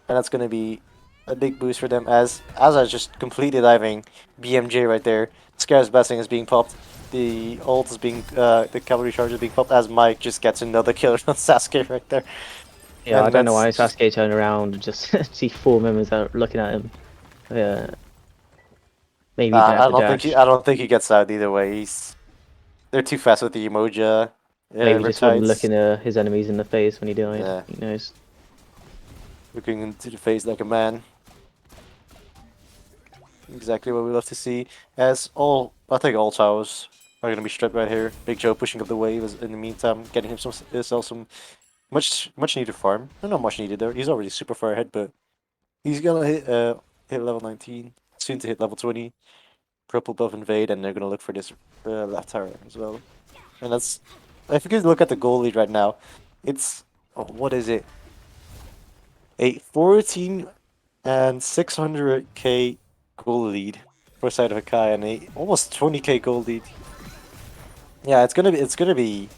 and that's going to be a big boost for them as I just completely diving BMJ right there. Scare's Blessing is being popped. The ult is being, the cavalry charge is being popped as Mike just gets another kill on Sasuke right there.
Yeah, I
And
don't know
that's
why
just...
Sasuke turned around and just see 4 members out looking at him. Yeah, maybe he didn't have the dash.
I don't think he gets out either way. They're too fast with the emoji.
Maybe just wasn't
Riptides.
looking his enemies in the face when he died.
Yeah,
Who knows?
looking into the face like a man. Exactly what we love to see. I think all towers are going to be stripped right here. Big Joe pushing up the wave in the meantime, getting himself some much needed farm. Not much needed there. He's already super far ahead, but he's gonna hit level 19, soon to hit level 20. Purple buff invade, and they're gonna look for this left tower as well. And that's, if you could look at the goal lead right now, it's, oh, what is it? A 14 and 600k goal lead for side of Hakai, and a almost 20k goal lead. Yeah, it's gonna be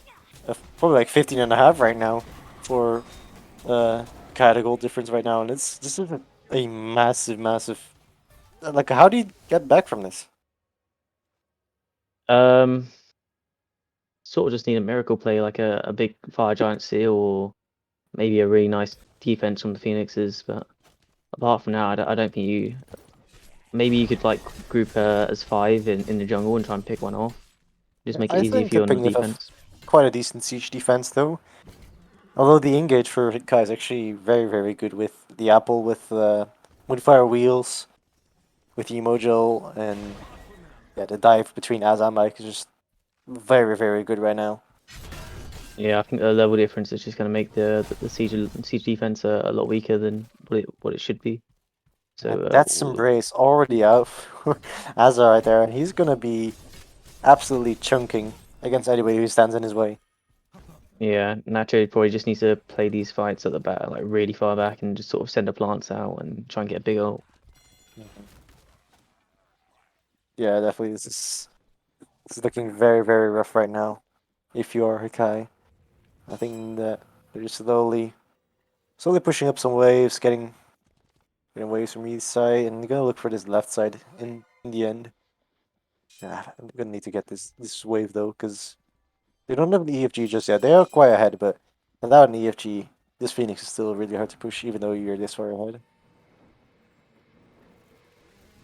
probably like 15 and a half right now for Kai, the goal difference right now, and this is a massive. Like, how do you get back from this?
Um, sort of just need a miracle play, like a big Fire Giant seal, or maybe a really nice defense from the Phoenixes. But apart from that, I don't think you. Maybe you could like group as 5 in the jungle and try and pick one off. Just make it
I
easier
think
for you on the
Pingleaf have
defense.
quite a decent siege defense though. Although the engage for Hakai is actually very, very good with the apple, with Moonfire Wheels, with Emojo, and yeah, the dive between Az and Mike is just very, very good right now.
Yeah, I think the level difference is just going to make the siege defense a lot weaker than what it should be. So
And that's Embrace already out for Azar right there, and he's gonna be absolutely chunking against anybody who stands in his way.
yeah, Nacho probably just needs to play these fights at the back, like really far back, and just sort of send the plants out and try and get a big ult.
Yeah, definitely. This is looking very, very rough right now. If you are Hakai, I think that they're just slowly pushing up some waves, getting waves from each side, and they're gonna look for this left side in the end. Yeah, I'm gonna need to get this wave though, because they don't have an EFG just yet. They are quite ahead, but without an EFG, this Phoenix is still really hard to push, even though you're this far ahead.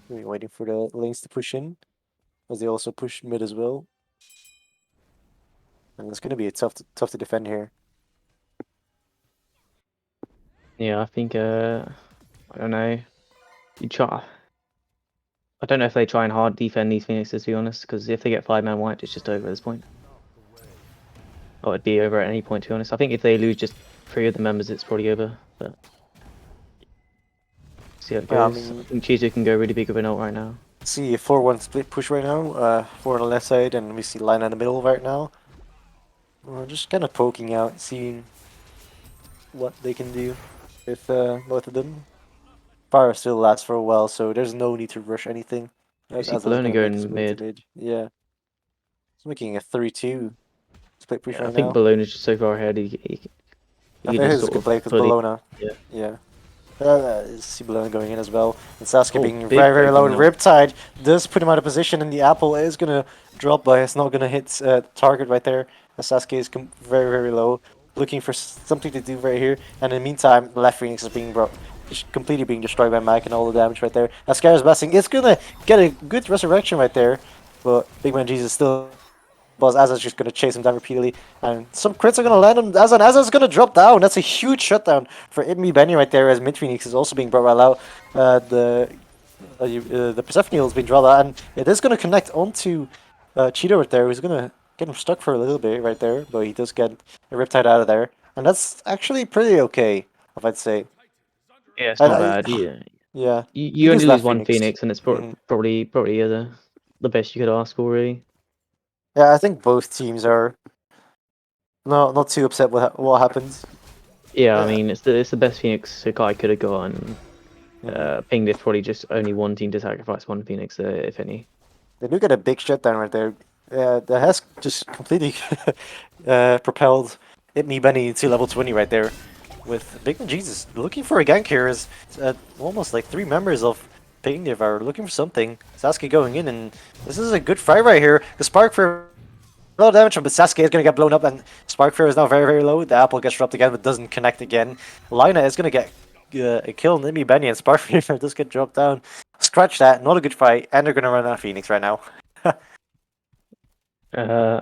We're waiting for the lanes to push in, as they also push mid as well. And it's gonna be tough to defend here.
Yeah, I think I don't know. You try. I don't know if they try and hard defend these Phoenixes, to be honest, because if they get 5-man wiped, it's just over at this point. Or it'd be over at any point, to be honest. I think if they lose just 3 of the members, it's probably over. But see how it
Yeah, I
goes. I
mean,
think Chizu can go really big of an ult right now.
see a 4-1 split push right now. 4 on the left side, and we see line in the middle right now. We're just kind of poking out, seeing what they can do with both of them. Fire still lasts for a while, so there's no need to rush anything.
You see
As I was
Bologna
gonna make his
going
way to
mid.
mid. Yeah. He's making a 3-2 split push
Yeah, I
right
think
now.
Bologna's just so far ahead,
I
he
think
just
this is a
sort
good
of
play because
fully.
Bologna.
Yeah.
Yeah. See Bologna going in as well. And Sasuke
Oh,
being
big
very, very low.
opening
And
ult.
Riptide does put him out of position, and the apple is gonna drop, but it's not gonna hit target right there. As Sasuke is very, very low, looking for something to do right here. And in the meantime, the left Phoenix is being just completely being destroyed by Mike and all the damage right there. As Sky's blessing, it's gonna get a good resurrection right there, but Big Man Jesus still. But Aza's just going to chase him down repeatedly, and some crits are going to land on Aza, and Aza's going to drop down. That's a huge shutdown for Ibmi Benny right there, as Mid Phoenix is also being brought right out. The Persephone has been drawn out, and it is going to connect onto Cheeto right there, who's going to get him stuck for a little bit right there, but he does get a Riptide out of there, and that's actually pretty okay, if I'd say.
Yeah, it's not
I,
bad. Yeah,
yeah,
you
you
only
lose
lose
left
one
Phoenix.
Phoenix, and it's
Hmm.
probably the best you could ask for, really.
Yeah, I think both teams are not too upset with what happens.
Yeah, I
Uh,
mean it's the best Phoenix Hakai could have got, and
mhm.
Pinged is probably just only one team to sacrifice one Phoenix, if any.
They do get a big shutdown right there. That has just completely propelled It Me Benny to level 20 right there. With Big Man Jesus looking for a gank here is almost like 3 members of Pigniv are looking for something. Sasuke going in, and this is a good fight right here. The Spark for a lot of damage, but Sasuke is going to get blown up, and Spark Fear is now very, very low. The apple gets dropped again, but doesn't connect again. Lina is going to get a kill. Nimi Benny and Spark Fear does get dropped down. Scratch that, not a good fight, and they're going to run out of Phoenix right now.
Uh,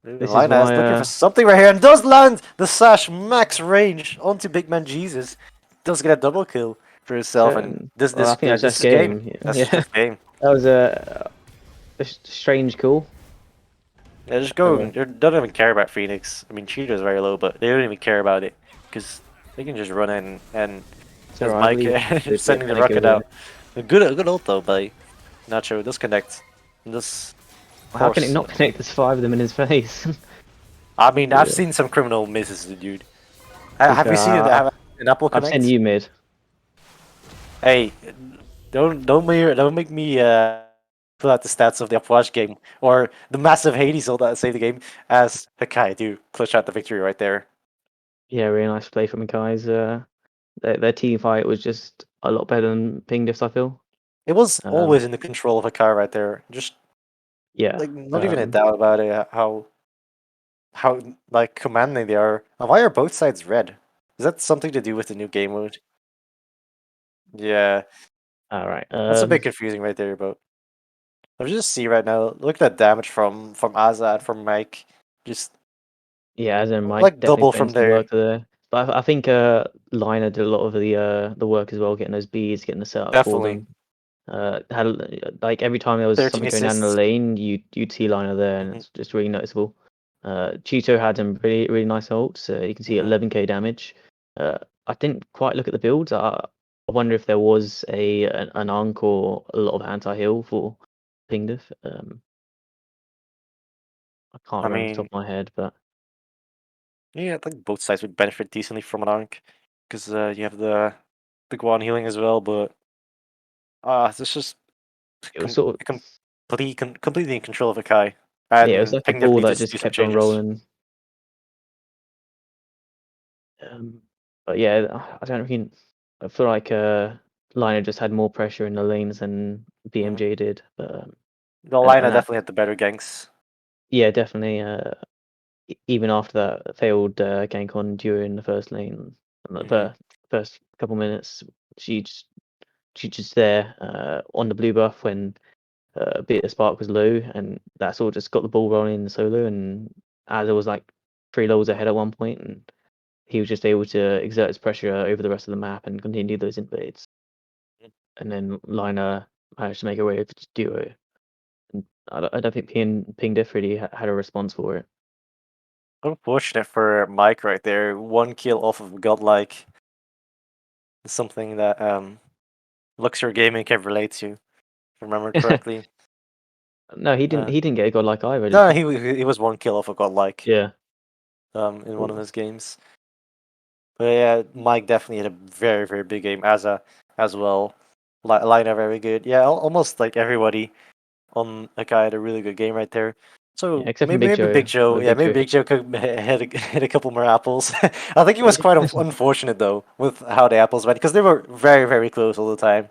this is
Lina is
why
looking for something right here, and does land the Sash max range onto Big Man Jesus. Does get a double kill for himself, and
well, I think that's
this
just
is game.
game.
That's
Yeah,
just game.
that was a strange call.
Yeah, just
Uh,
go. They don't even care about Phoenix. I mean, Cheetah's very low, but they don't even care about it because they can just run in, and
it's
as
alright, I
Mike
believe they're
sending the
gonna go
rocket
here.
out. A good ult though by Nacho. Does connect. Does
How can it
force.
not connect? There's 5 of them in his face.
I mean, I've
Yeah.
seen some criminal misses, dude.
To be
Have
fair,
you seen have an apple
I've sent
connect?
you mid.
Hey, don't make me pull out the stats of the Upwatch game or the massive Hades ult that saved the game as Hakai do clutch out the victory right there.
Yeah, really nice play from the guys. Their team fight was just a lot better than Ping Diffs, I feel.
It was
Um,
always in the control of Hakai right there. Just
yeah.
like not even a
Um,
doubt about it. How like commanding they are. And why are both sides red? Is that something to do with the new game mode? Yeah,
all right.
that's a bit confusing right there, but I just see right now. Look at that damage from Aza and from Mike. Just
Yeah, as in Mike
like
definitely
double
put in
from
some
there.
work there. But I think Liner did a lot of the work as well, getting those beads, getting the setup for
Definitely.
them. Like every time there was
13
something going down in the
assists.
lane, you'd see Liner there, and
Mhm.
it's just really noticeable. Cheeto had some really nice ults. You can see
Mhm.
11k damage. I didn't quite look at the builds. I wonder if there was an Ankh or a lot of anti-heal for Pingdiff. I can't
I
remember off the top
mean,
of my head, but
yeah, I think both sides would benefit decently from an Ankh, because you have the Guan healing as well. But this is
it was sort of
completely in control of Hakai,
yeah, it was
and
like a
Pingdip
ball
need
that
to
just
do some
kept on
changes.
rolling. But yeah, I don't think I feel like Liner just had more pressure in the lanes than
Mhm.
BMJ did. But
The
and
Lina
that
definitely had the better ganks.
yeah, definitely. Even after that failed gank on during the first lane, and the
Hmm.
first couple minutes, she just she just there on the blue buff when bit of spark was low, and that's all just got the ball rolling in the solo. And as it was like 3 levels ahead at one point, and he was just able to exert his pressure over the rest of the map and continue those invades. And then Liner managed to make a way of duo. And I don't think Ping Diff really had a response for it.
Unfortunate for Mike right there. 1 kill off of Godlike. Something that Luxor Gaming can relate to, if I remember correctly.
No, he didn't.
Uh,
He didn't get a god like either, did
no,
he?
he was 1 kill off of Godlike
Yeah.
in one of
Cool.
his games. But yeah, Mike definitely had a very big game as well. Lina very good. Yeah, almost like everybody on a guy had a really good game right there.
Yeah,
So
except from Big
maybe
Joe.
Big Joe,
But
yeah,
Big
maybe
Joe
Big
hit.
Joe could hit a couple more apples. I think it was quite unfortunate though with how the apples went because they were very close all the time.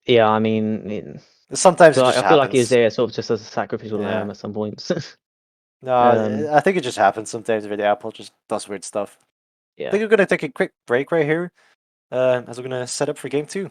Yeah, I mean,
Sometimes it just
I feel like he was
happens.
there sort of just as a sacrificial
Yeah.
lamb at some points.
No, I think it just happens sometimes where the apple just does weird stuff. I
Yeah.
think we're gonna take a quick break right here, as we're gonna set up for game two.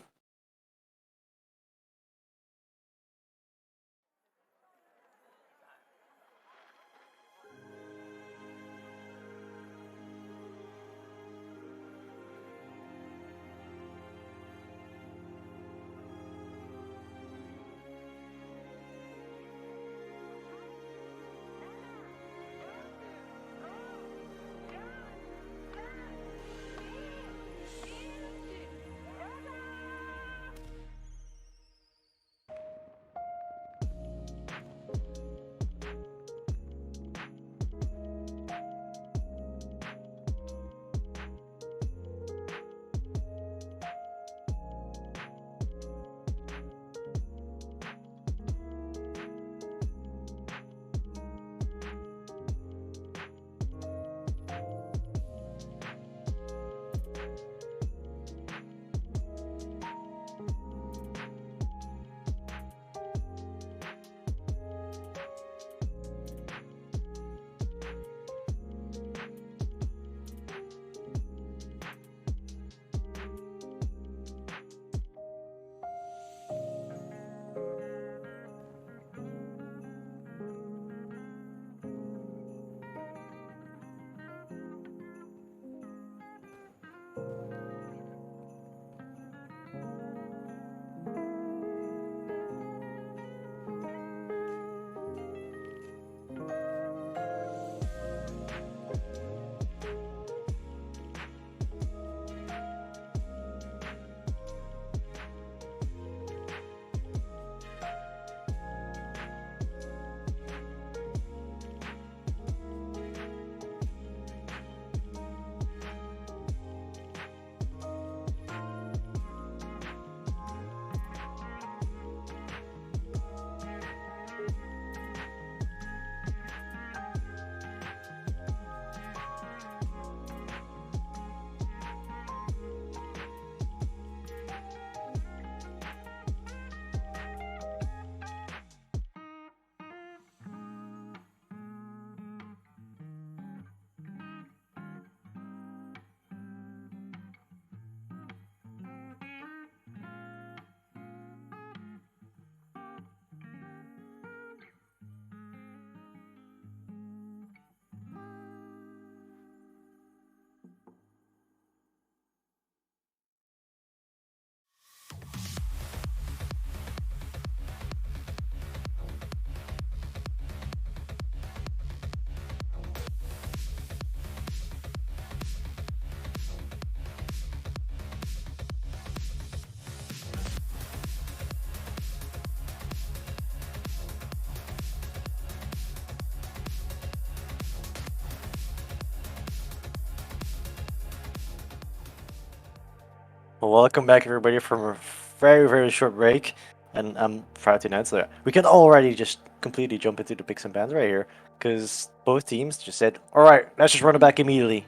Welcome back, everybody, from a very short break. And I'm proud to announce that we can already just completely jump into the picks and bans right here, because both teams just said, "All right, let's just run it back immediately."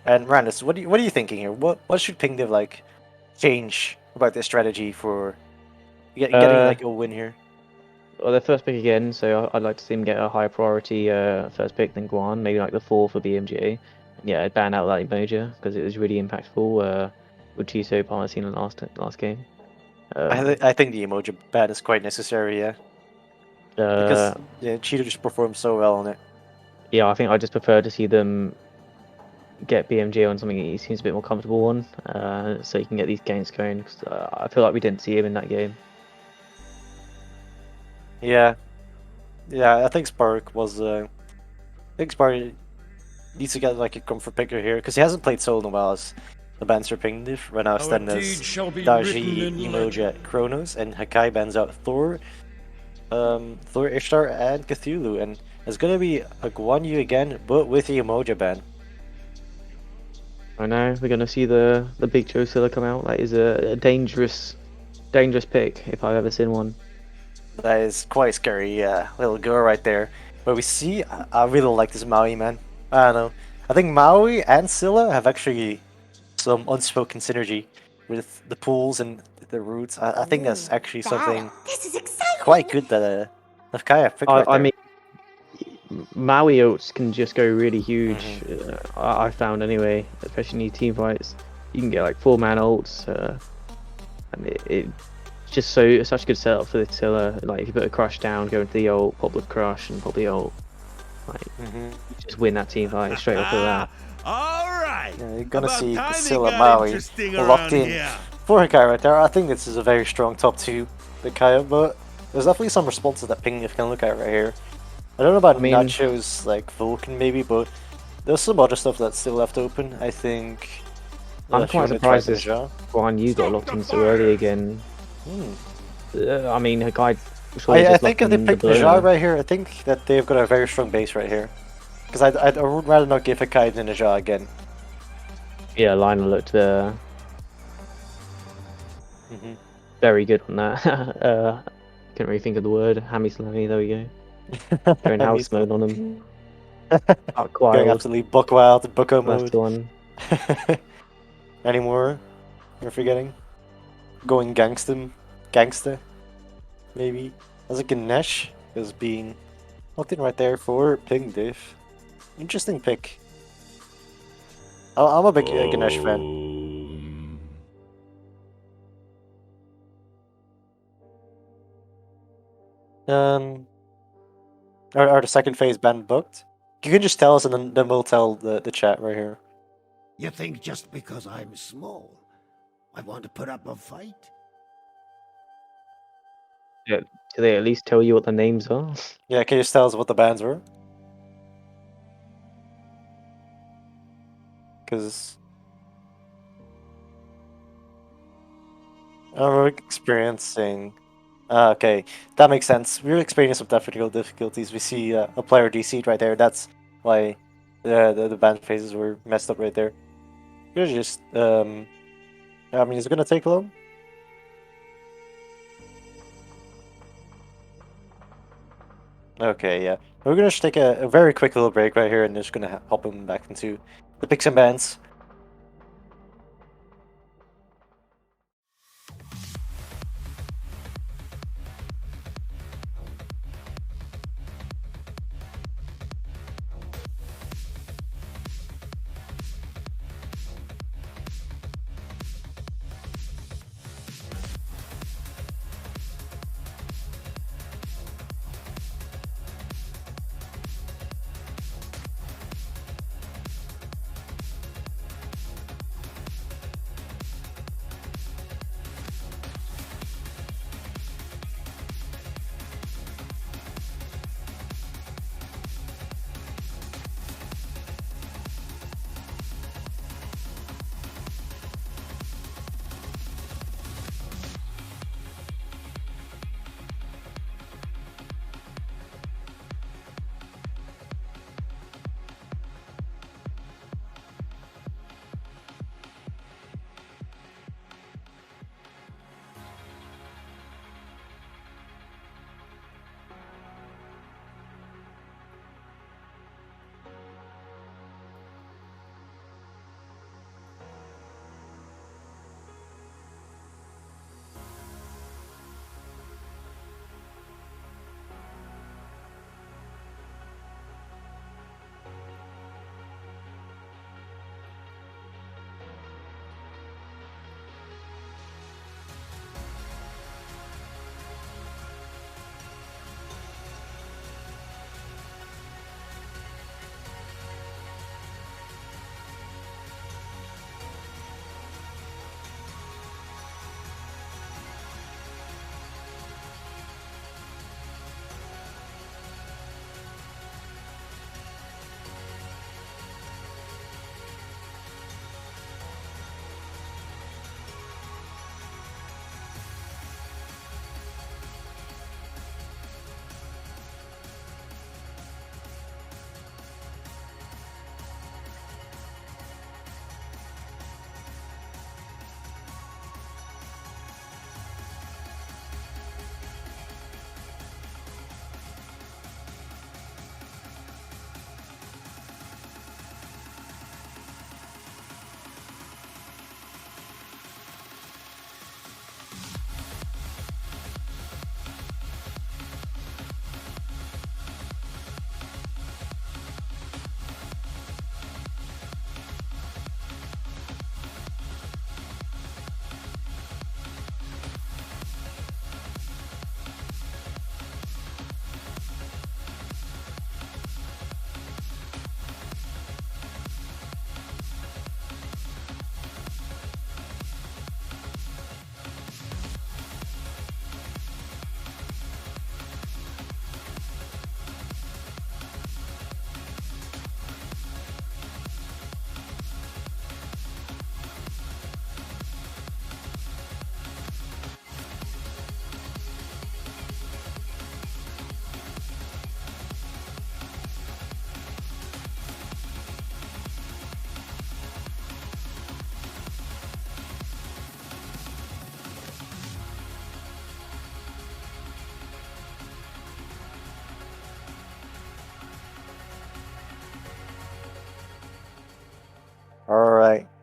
And Randus, what are you thinking here? What should Pingdiv like change about their strategy for getting like a win here?
Well, their first pick again, so I'd like to see them get a higher priority first pick than Guan, maybe like the 4 for BMGA. And yeah, I'd ban out that emoji because it was really impactful with Chiso Palmasine in the last game.
I think the emoji ban is quite necessary, yeah, because
Uh,
yeah, Cheetah just performed so well on it.
yeah, I think I just prefer to see them get BMG on something he seems a bit more comfortable on, so he can get these games going. Cause, I feel like we didn't see him in that game.
Yeah, I think Spark was. I think Spark needs to get like a comfort picker here because he hasn't played solo in a while as the bans are Pingdiv. Right now,
Our
stand as
deeds shall be written
Daji,
in
Emoja, Kronos, and Hakai bans out Thor, Thor, Ishtar, and Cthulhu. And it's gonna be a Guan Yu again, but with the Emoja ban.
I know we're gonna see the big Josilla come out. That is a dangerous pick if I've ever seen one.
That is quite scary, yeah. Little girl right there. But we see, I really like this Maui, man. I don't know. I think Maui and Scylla have actually some unspoken synergy with the pools and the roots. I think that's actually something
This is exciting.
quite good that Kaya picked right
I
there.
mean, Maui ults can just go really huge.
Mm-hmm.
I found anyway, especially in these team fights. You can get like 4-man ults, and it just such a good setup for the Scylla. Like if you put a crush down, go into the ult, pop the crush, and pop the ult. Like
Mm-hmm.
just win that team fight straight off of that.
All right.
Yeah, you're gonna
About
see
time it
Scylla
got
Maui
interesting
locked
around
in
here.
for Hakai right there. I think this is a very strong top 2, the Kaya, but there's definitely some responses that Pingdiv can look at right here. I don't know about
I mean-
Nacho's like Vulcan maybe, but there's some other stuff that's still left open. I think.
I'm
if you
quite
wanna try
surprised this
Ninja.
Guan Yu got locked in so early again. I mean, Hakai.
I think if they pick Ninja right here, I think that they've got a very strong base right here. Because I would rather not give Hakai to Ninja again.
Yeah, Lionel looked very good on that. Couldn't really think of the word. Hammy Slammy, there we go. Going house mode on him. Buck
Going
wild.
absolutely buck wild, bucko
Last
mode.
one.
Any more? You're forgetting? Going gangsta, maybe. As a Ganesh is being locked in right there for Pingdiv. Interesting pick. I'm a big Ganesh fan. Are the second phase band booked? You can just tell us, and then we'll tell the chat right here.
You think just because I'm small, I want to put up a fight?
Yeah, do they at least tell you what the names are?
Yeah, can you just tell us what the bands were? Because we're experiencing. Okay, that makes sense. We're experiencing some technical difficulties. We see a player DC'd right there. That's why the band phases were messed up right there. You're just I mean, is it gonna take long? Okay, yeah. We're gonna just take a very quick little break right here, and just gonna hop in back into the picks and bands.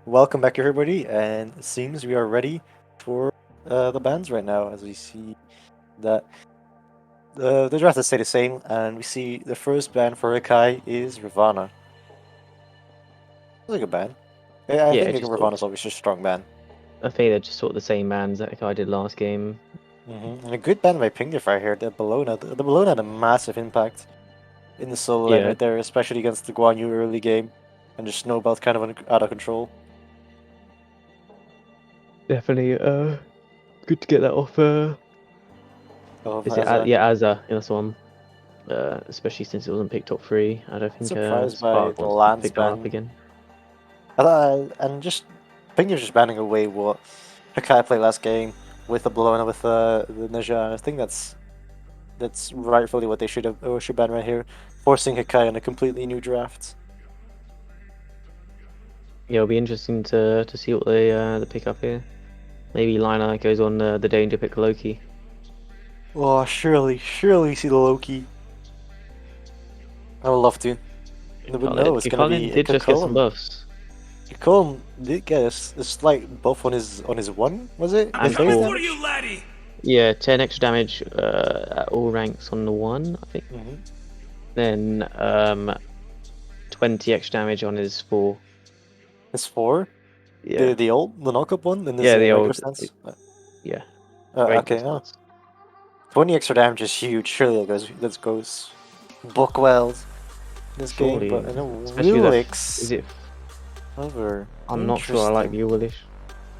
welcome back everybody, and it seems we are ready for the bans right now, as we see that the draft has stayed the same, and we see the first ban for Hakai is Ravana. It's like a ban. I
Yeah,
think
just sort
Ravana's always just a strong ban.
I think they're just sort of the same bans that I did last game.
And a good ban by Pingdif right here. The Bologna had a massive impact in the solo lane
Yeah.
right there, especially against the Guan Yu early game, and just snowballed kind of out of control.
Definitely good to get that off.
Of
Is it
Azza.
yeah, Azza, yeah, that's the one. Especially since it wasn't picked top 3. I don't think
Surprised by
Spark
the
wants to
Lance
pick that up
ban.
again.
And just Pingdif's just banning away what Hakai played last game with the Bologna with the Ninja, and I think that's rightfully what they should ban right here, forcing Hakai on a completely new draft.
Yeah, it'll be interesting to see what they pick up here. Maybe Lina goes on the danger pick Loki.
Oh, surely see the Loki. I would love to. But no, it's gonna be
Did just get some
Cullen.
buffs.
Cullen did get a slight buff on his one, was it?
And
His base
four.
For
damage?
you, laddie!
Yeah, 10 extra damage at all ranks on the 1, I think.
Mm-hmm.
Then 20 extra damage on his 4.
His 4?
Yeah.
The knockup one in this
Yeah, the
regular
old.
stance?
Yeah.
Okay,
Regular
oh.
stance.
20 extra damage is huge. Surely that goes book well in this game,
Surely.
but I know
Especially with
Wheelix.
Is it?
However,
I'm not sure I like
interesting.
Wheelish.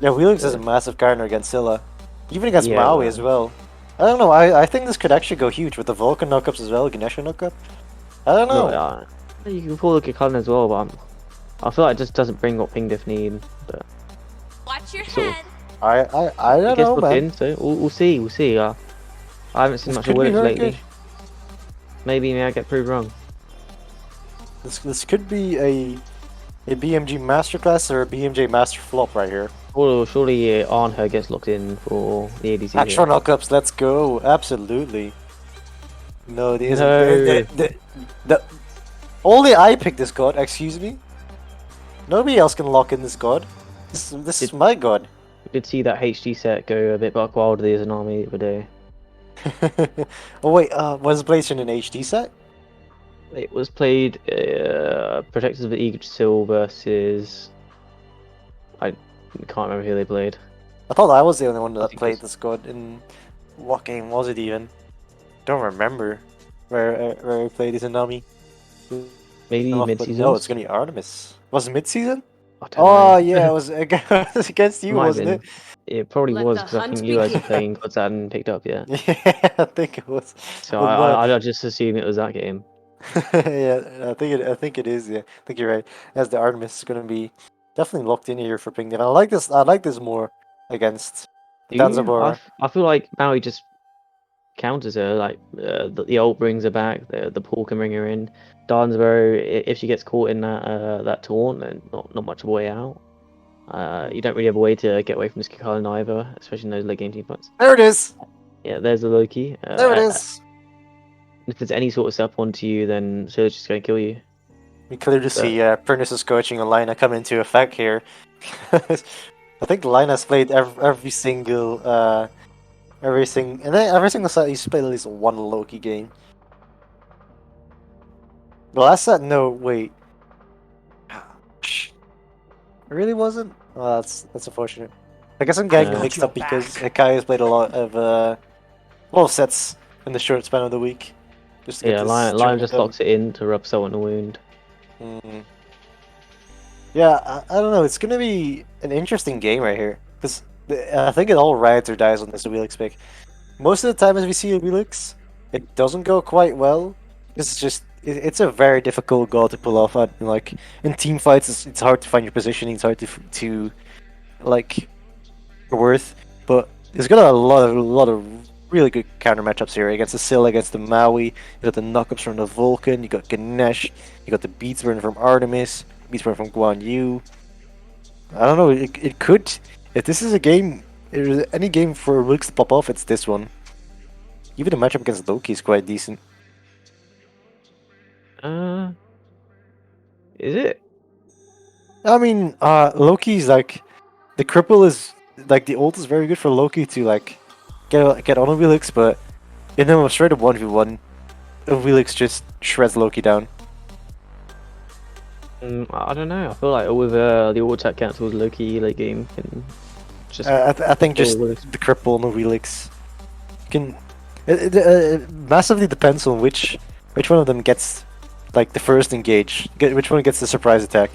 Yeah, Wheelix is
Yeah.
a massive counter against Scylla. Even against
Yeah,
Maui
well.
as well. I don't know, I think this could actually go huge with the Vulcan knockups as well, Ganesha knockup. I don't know.
No, you can pull the Cullen as well, but I feel like it just doesn't bring what Ping Diff need. But
Watch your
Sort of.
head.
I
it
don't
gets
know,
booked
man.
in, so we'll see. We'll see. I haven't seen
This
much of
could be
Wheelish
very
lately.
good.
Maybe I get proved wrong.
This could be a BMG masterclass or a BMJ master flop right here.
Or surely Arnher gets locked in for the ADC.
Actual
here.
knockups, let's go. Absolutely. No, the
No.
the only I picked this god, excuse me. Nobody else can lock in this god. This is my god.
We did see that HD set go a bit buck wild with the Izanami the other day.
Oh wait, was PlayStation an HD set?
It was played Protectors of the Yggdrasil versus I can't remember who they played.
I thought I was the only one
I
that
think
played
it's-
this god. In what game was it even? Don't remember where I played Izanami.
Maybe
No,
mid
but
season.
no, it's gonna be Artemis. Was it mid-season?
I don't
Oh
know.
yeah, it was against you,
Might have
wasn't
been.
it?
It probably
Let
was
the
because I
hunt
think you guys were
begin.
playing gods that hadn't picked up yet.
Yeah, I think it was.
So
But no,
I just assume it was that game.
yeah, I think it is. Yeah, I think you're right. As the Artemis is gonna be definitely locked in here for Ping. I like this. I like this more against the
Do you?
Danzabora.
I feel like Maui just counters her. Like the ult brings her back. The pool can bring her in. Darnsborough, if she gets caught in that taunt, then not much of a way out. You don't really have a way to get away from this Kikalen either, especially in those late game team fights.
There it is.
Yeah, there's the Loki.
There it is.
If there's any sort of step onto you, then Surge is going to kill you.
We clearly see Pernus's coaching and Lina come into effect here. I think Lina's played every single every single set he's played at least one Loki game. The last set, no, wait. It really wasn't? Oh, that's unfortunate. I guess I'm getting
Yeah.
mixed up because Hakai has played a lot of sets in the short span of the week. Just to get
Yeah,
this
Lion
tournament
just
done.
locks it in to rub salt in the wound.
Mm. Yeah, I don't know. It's gonna be an interesting game right here because I think it all rides or dies on this Wheelix pick. Most of the time, as we see a Wheelix, it doesn't go quite well. It's just it's a very difficult goal to pull off. Like in team fights, it's hard to find your positioning. It's hard to like your worth. But it's got a lot of really good counter matchups here against the Scylla, against the Maui. You got the knockups from the Vulcan. You got Ganesh. You got the Beats Burn from Artemis. Beats Burn from Guan Yu. I don't know. It could. If this is a game, if there's any game for Wheelix to pop off, it's this one. Even the matchup against Loki is quite decent.
Is it?
I mean, Loki's like the cripple is like the ult is very good for Loki to like get on a Wheelix, but in a straight up 1v1, Wheelix just shreds Loki down.
I don't know. I feel like with the auto attack cancels, Loki late game can just
I think just
Wheelix.
the cripple and the Wheelix can. It massively depends on which one of them gets like the first engage. Which one gets the surprise attack.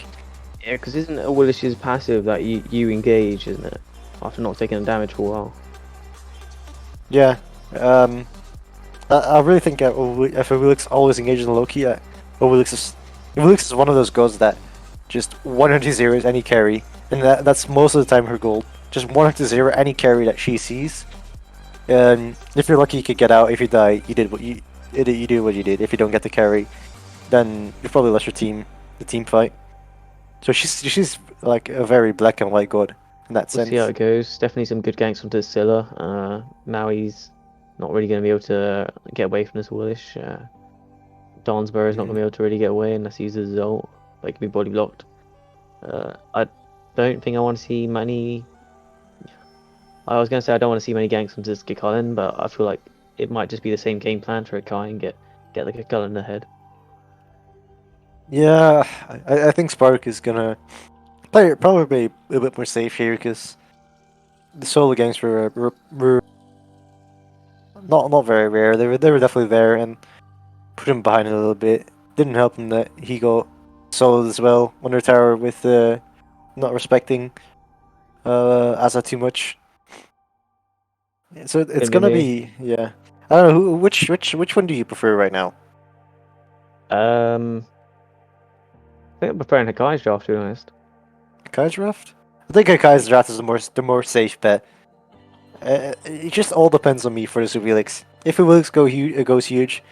Yeah, because isn't it Willish's passive that you engage, isn't it? After not taking damage for a while.
Yeah. I really think if a Wheelix always engages in Loki, Wheelix is one of those gods that just 100 zeros any carry, and that's most of the time her goal. Just 100 zero any carry that she sees. And if you're lucky, you could get out. If you die, you did what you did. If you don't get the carry, then you probably lost the team fight. So she's like a very black and white god in that
We'll
sense.
see how it goes. Definitely some good ganks onto Scylla. Now he's not really going to be able to get away from this Willish. Donsborough is not going to be able to really get away unless he uses his ult, but he can be body blocked. I don't think I want to see many. I was going to say I don't want to see many ganks onto Skikalan, but I feel like it might just be the same game plan for Hakai and get the Skikalan in the head.
Yeah, I think Spark is gonna play it probably a bit more safe here because the solo gangs were not very rare. They were definitely there and put him behind a little bit. Didn't help him that he got soloed as well under tower with not respecting Asa too much. So it's gonna be yeah. I don't know which one do you prefer right now?
I think I'm preferring Hakai's draft, to be honest.
Hakai's draft? I think Hakai's draft is the more safe bet. It just all depends on me for the Subelix. If Subelix goes huge,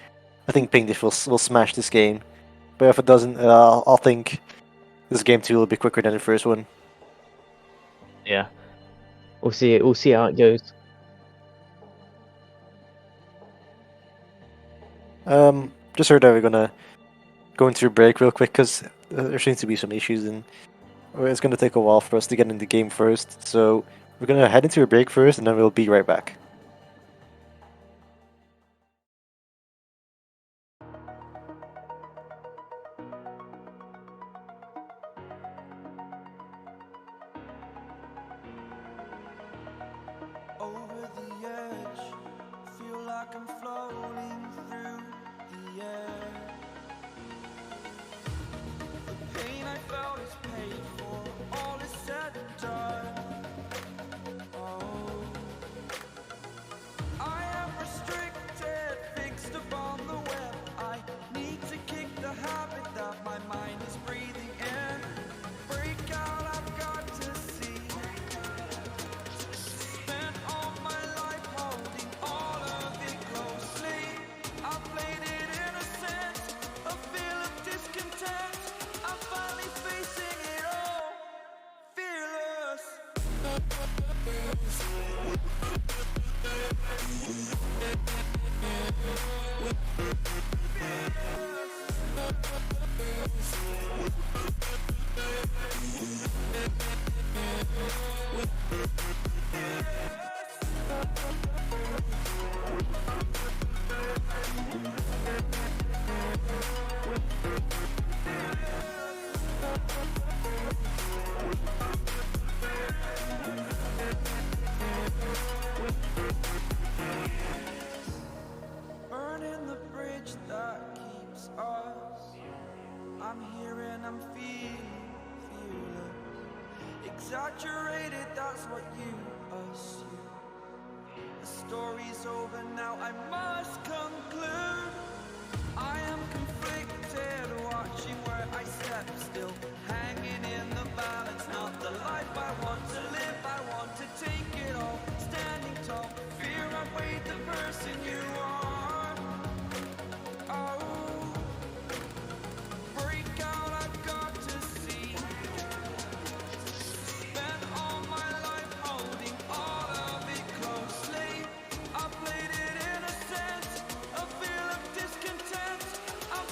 I think Ping Diff will smash this game. But if it doesn't, I'll think this game 2 will be quicker than the first one.
Yeah, we'll see. We'll see how it goes.
Just heard that we're gonna go into a break real quick because there seems to be some issues and it's gonna take a while for us to get in the game first. So we're gonna head into a break first and then we'll be right back.
Over the edge, feel like I'm floating through the air. The pain I felt is paid for, all is said and done. Oh, I am restricted, fixed upon the web. I need to kick the habit that my mind is breathing in. Break out, I've got to see. Spent all my life holding all of it closely. I played it innocent, a feel of discontent. I'm finally facing it all, fearless. Burning the bridge that keeps us. I'm here and I'm feeling fearless. Exaggerated, that's what you assume. The story's over now, I must conclude. I am conflicted, watching where I step still, hanging in the balance. Not the life I want to live, I want to take it all. Standing tall, fear I weighed the person you are. Oh, break out, I've got to see. Spent all my life holding all of it closely. I played it innocent, a feel of discontent. I'm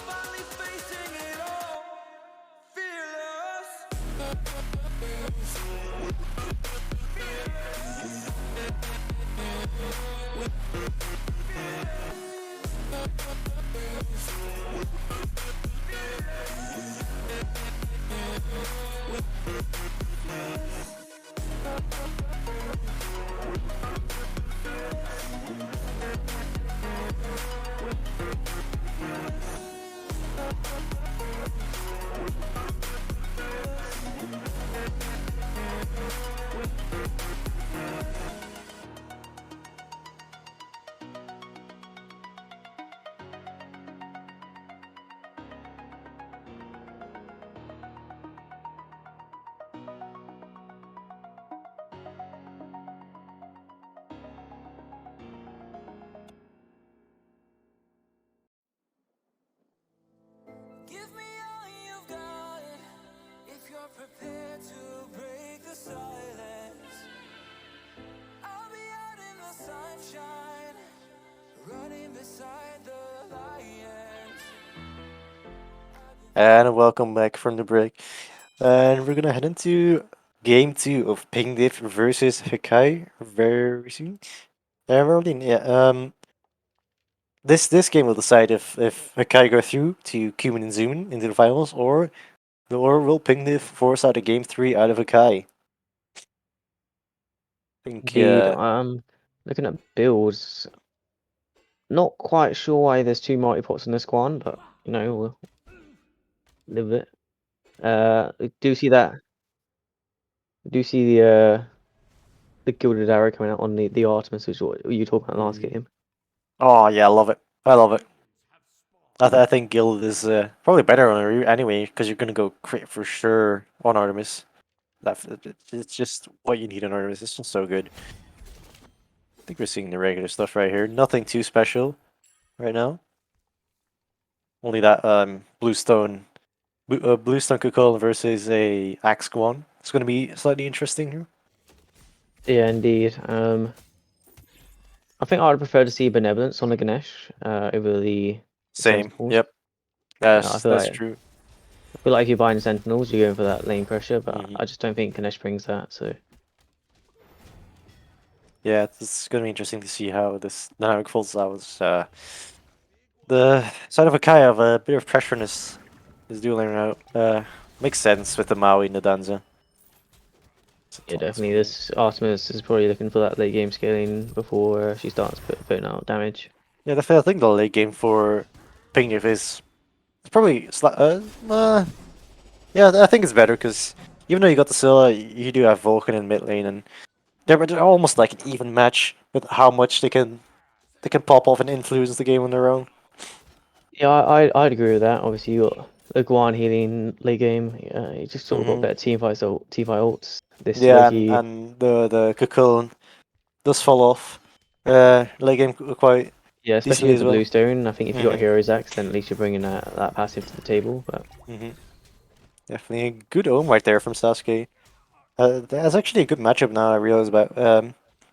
Give me all you've got if you're prepared to break the silence. I'll be out in the sunshine, running beside the lions.
And welcome back from the break. And we're gonna head into game 2 of Ping Diff versus Hakai very soon. Rolling, yeah. This game will decide if Hakai go through to Cumin and Zumin into the finals, or will Ping Diff force out a game 3 out of Hakai. I think
Indeed, looking at builds, not quite sure why there's two multi-pots in this one, but you know, we'll live with it. I do see that. I do see the gilded arrow coming out on the Artemis, which is what you talked about last game.
Oh yeah, I love it. I love it. I think Guild is probably better on Aru anyway, because you're gonna go crit for sure on Artemis. It's just what you need on Artemis. It's just so good. I think we're seeing the regular stuff right here. Nothing too special right now. Only that Bluestone Kukul versus a Axe Guan. It's gonna be slightly interesting here.
Yeah, indeed. I think I would prefer to see Benevolence on the Ganesh over the
Same.
Sentinels.
Yep.
I feel
That's
like
true.
if you're buying Sentinels, you're going for that lane pressure, but
Mhm.
I just don't think Ganesh brings that. So
Yeah, it's gonna be interesting to see how this dynamic falls out. The side of Akai have a bit of pressure in his dueling route. Makes sense with the Maui and the Danza.
yeah, definitely. This Artemis is probably looking for that late game scaling before she starts putting out damage.
Yeah, definitely. I think the late game for Pingyif is it's probably yeah, I think it's better because even though you got the Scylla, you do have Vulcan in mid lane, and they're almost like an even match with how much they can pop off and influence the game on their own.
Yeah, I'd agree with that. Obviously, you got the Guan healing late game. You just sort of got better team fight ults. This
Yeah, and,
Loki,
and the Cocoon does fall off. Late game quite
yeah, especially
decently
with
as
the
well.
Bluestone. I think if you got
hmm
Heroes X, then at least you're bringing that passive to the table. But
hmm Definitely a good ohm right there from Sasuke. That's actually a good matchup now. I realize about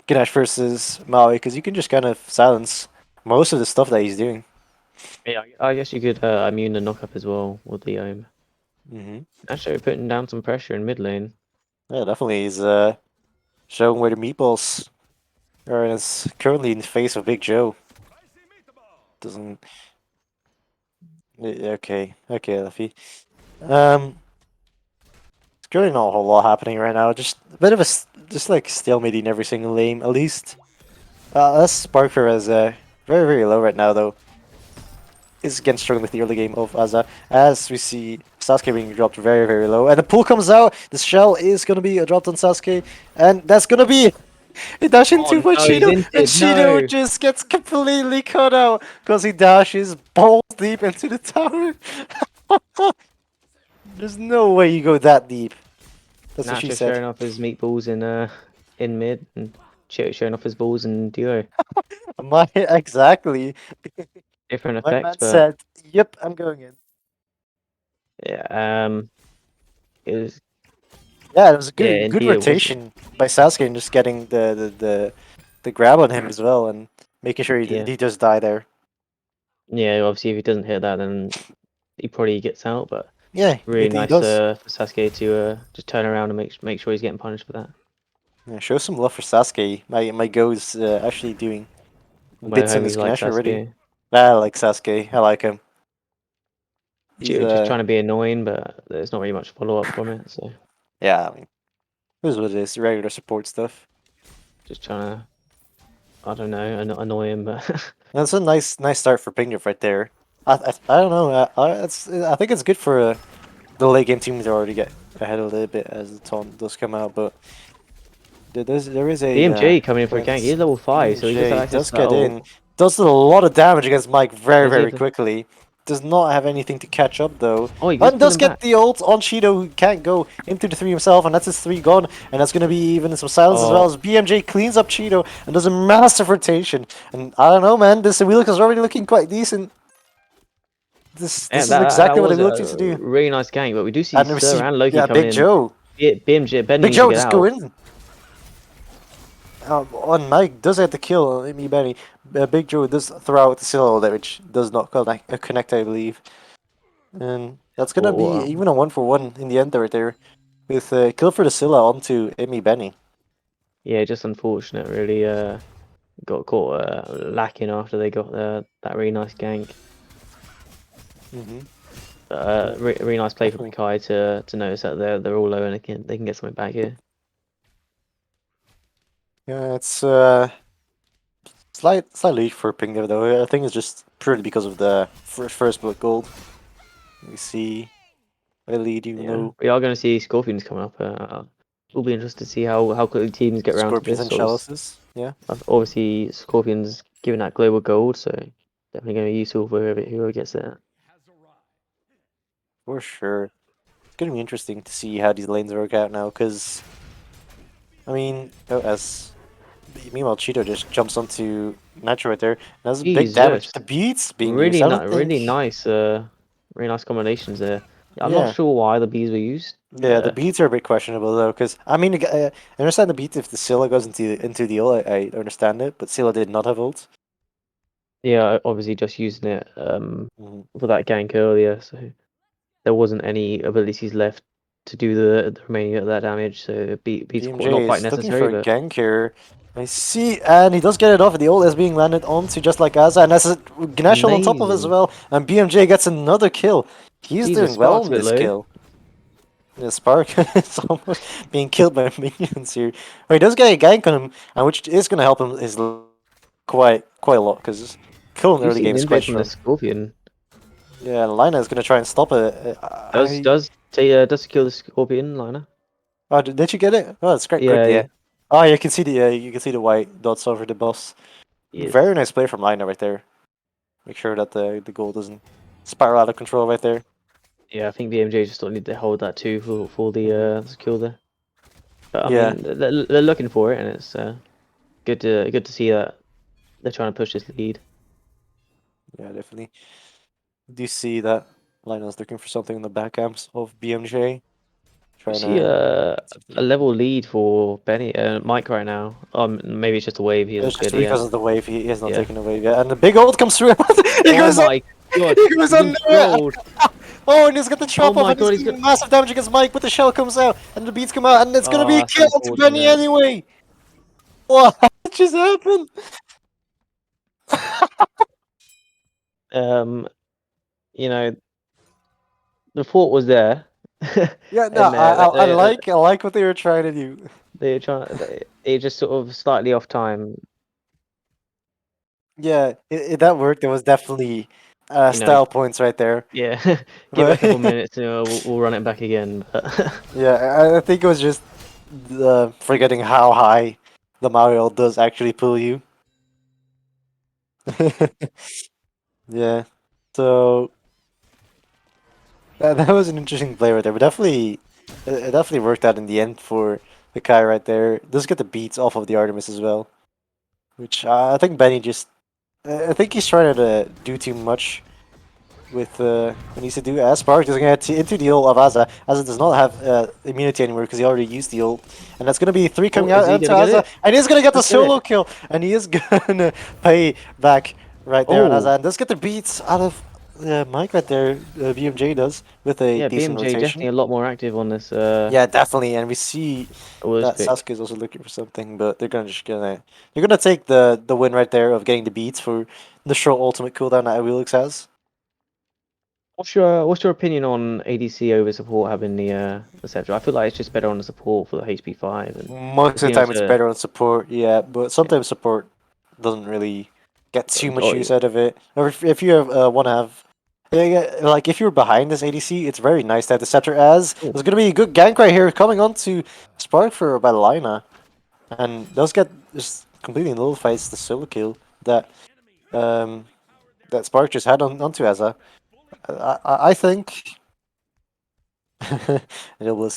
Ganesh versus Maui because you can just kind of silence most of the stuff that he's doing.
yeah, I guess you could immune the knockup as well with the
hmm
Actually, putting down some pressure in mid lane.
Yeah, definitely. He's showing where the meatballs are. And it's currently in the face of Big Joe. Doesn't. Okay, okay, Luffy. Um, it's really not a whole lot happening right now. Just a bit of just like stalemate in every single lane, at least. That's Sparker is very very low right now though. Is again struggling with the early game of Aza, as we see Sasuke being dropped very very low, and the pull comes out. The shell is gonna be dropped on Sasuke, and that's gonna be he dashed into
Oh no, he's
Cheeto, and
inted.
Cheeto
No.
just gets completely cut out because he dashes balls deep into the tower. There's no way you go that deep. That's what she
Nacho
said.
showing off his meatballs in mid, and Cheeto showing off his balls in duo.
My exactly.
Different
My
effects,
man
but
said, "Yep, I'm going in."
yeah, it was
Yeah, it was a
yeah,
good
indeed it was.
rotation by Sasuke and just getting the grab on him as well and making sure
Yeah,
he does die there.
yeah. Obviously, if he doesn't hit that, then he probably gets out. But
Yeah,
Really
he
nice
does.
for Sasuke to just turn around and make sure he's getting punished for that.
Yeah, show some love for Sasuke. My go is actually doing
All my
bits in his
homies like
Ganesh already.
Sasuke.
I like Sasuke. I like him. He's
Just trying to be annoying, but there's not really much follow up from it. So
yeah. I mean, this is what it is. Regular support stuff.
just trying to, I don't know, annoy him. But
That's a nice start for Pinguff right there. I don't know. I think it's good for the late game team to already get ahead a little bit as the taunt does come out, but there is a
BMJ coming in for a gank.
Prince
He's level 5, so he does have
BMJ
access
does
to that
get in,
ult.
does a lot of damage against Mike
Does he have
very
the...
quickly. Does not have anything to catch up though.
Oh, he does
And
pull
does
him
get
back.
the ult on Cheeto, who can't go into the 3 himself, and that's his 3 gone. And that's going to be even some silence as well
Oh,
as BMJ cleans up Cheeto and does a massive rotation. And I don't know, man, this Wheelock is already looking quite decent. This
yeah,
is
that
exactly what
was
Wheelock needs
a
to do.
really nice gank. But we do see
And we
Sir
see,
and Loki
yeah,
coming
Big
in.
Joe.
BMJ, Ben
Big
needs to
Joe,
get
just go
out.
in. On Mike does have to kill me, Benny. Big Joe does throw out the silo there, which does not connect, I believe. And that's gonna be even a 1-for-1 in the end right there. With kill for the Scylla onto Amy Benny.
Yeah, just unfortunate, really. Got caught lacking after they got that really nice gank.
Mm-hmm.
Really nice play from
Definitely.
Hakai to notice that they're all low and they can get something back here.
Yeah, it's slight lead for Pingo though. I think it's just purely because of the first blood gold. We see a lead even
Yeah,
though
we are going to see Scorpions coming up. It'll be interesting to see how quickly teams get around to
Scorpions
this.
and Chalices. Yeah.
Obviously, Scorpions giving that global gold, so definitely going to be useful for whoever gets there.
For sure. It's gonna be interesting to see how these lanes work out now, because I mean, as meanwhile Cheeto just jumps onto Nitro right there. That's big damage.
Jesus,
The beats being used. I don't think.
really nice combinations there. I'm not
Yeah,
sure why the bees were used.
yeah. The beats are a bit questionable though, because I mean, I understand the beats if the Scylla goes into the ult. I understand it, but Scylla did not have ult.
Yeah, obviously just using it
Mhm.
for that gank earlier, so there wasn't any abilities left to do the remaining of that damage. So beats not
BMJ
quite
is looking for
necessary,
a
but
gank here. I see, and he does get it off. The ult is being landed onto just like Asa, and that's a Ganesh ult on top of it as
amazing.
well. And BMJ gets another kill. He's
Jesus,
doing well
Spark's a
in
bit
this
low.
kill. The Spark is almost being killed by minions here. But he does get a gank on him, and which is going to help him quite a lot because kill in the
You
early
see
game is
Ninja
quite
from the
strong.
Scorpion.
Yeah, Lina is going to try and stop it.
Does kill the Scorpion, Liner?
Oh, did you get it? Oh, it's quite quick.
Yeah,
Yeah.
yeah,
Oh, you can see the white dots over the boss. Very
yes.
nice play from Lina right there. Make sure that the goal doesn't spiral out of control right there.
Yeah, I think BMJ just don't need to hold that too for the
Mhm.
kill there. But I
Yeah,
mean, they're looking for it, and it's good to see that they're trying to push this lead.
yeah, definitely. Do you see that Lina's looking for something in the back camps of BMJ?
We
Trying
see
to.
a level lead for Benny Mike right now. Maybe it's just a wave he
It's
hasn't
just
cleared it
because
yet.
of the wave. He has not
Yeah.
taken the wave yet, and the big ult comes through. He
Oh
goes on.
my god,
He goes
he's
on
been
nowhere.
trolled.
Oh, and he's got the
Oh
chop off,
my
and he's
god, he's
doing
got.
massive damage against Mike. But the shell comes out, and the beats come out, and it's gonna be
Oh,
a
that's
kill to Benny
unfortunate.
anyway. What just happened?
Um, you know, the thought was there,
Yeah, no,
and
I like what they were trying to do.
they're trying. They just sort of slightly off time.
Yeah, that worked. There was definitely
You know,
style points right there.
yeah. Give it a
But
couple minutes, and we'll run it back again. But
yeah, I think it was just forgetting how high the Mario does actually pull you. Yeah, so that was an interesting play right there, but definitely it definitely worked out in the end for the Kai right there. Does get the beats off of the Artemis as well, which I think Benny just I think he's trying to do too much with what he needs to do. Spark doesn't get into the ult of Aza. Aza does not have immunity anymore because he already used the ult, and that's gonna be 3
oh,
coming
is
out
he
into
gonna get
Aza,
it?
and he's gonna get the
Let's get it.
solo kill, and he is gonna pay back right there on
Oh,
Aza, and does get the beats out of Mike right there, BMJ does, with a
Yeah,
decent
BMJ
rotation.
definitely a lot more active on this
Yeah, definitely, and we see
Awards
that
pick.
Sasuke is also looking for something, but they're gonna take the win right there of getting the beats for the short ultimate cooldown that Awilix has.
What's your opinion on ADC over support having the scepter? I feel like it's just better on the support for the HP5 and
Most of the
being able
time, it's
to
better on support, yeah, but sometimes support doesn't really get too much
oh,
use out of it. Or if you have, want to have, yeah, like if you're behind this ADC, it's very nice to have the scepter. As
oh,
there's gonna be a good gank right here coming on to Spark for Batalina, and those get just completely nullifies the solo kill that um that Spark just had onto Eza. I think it'll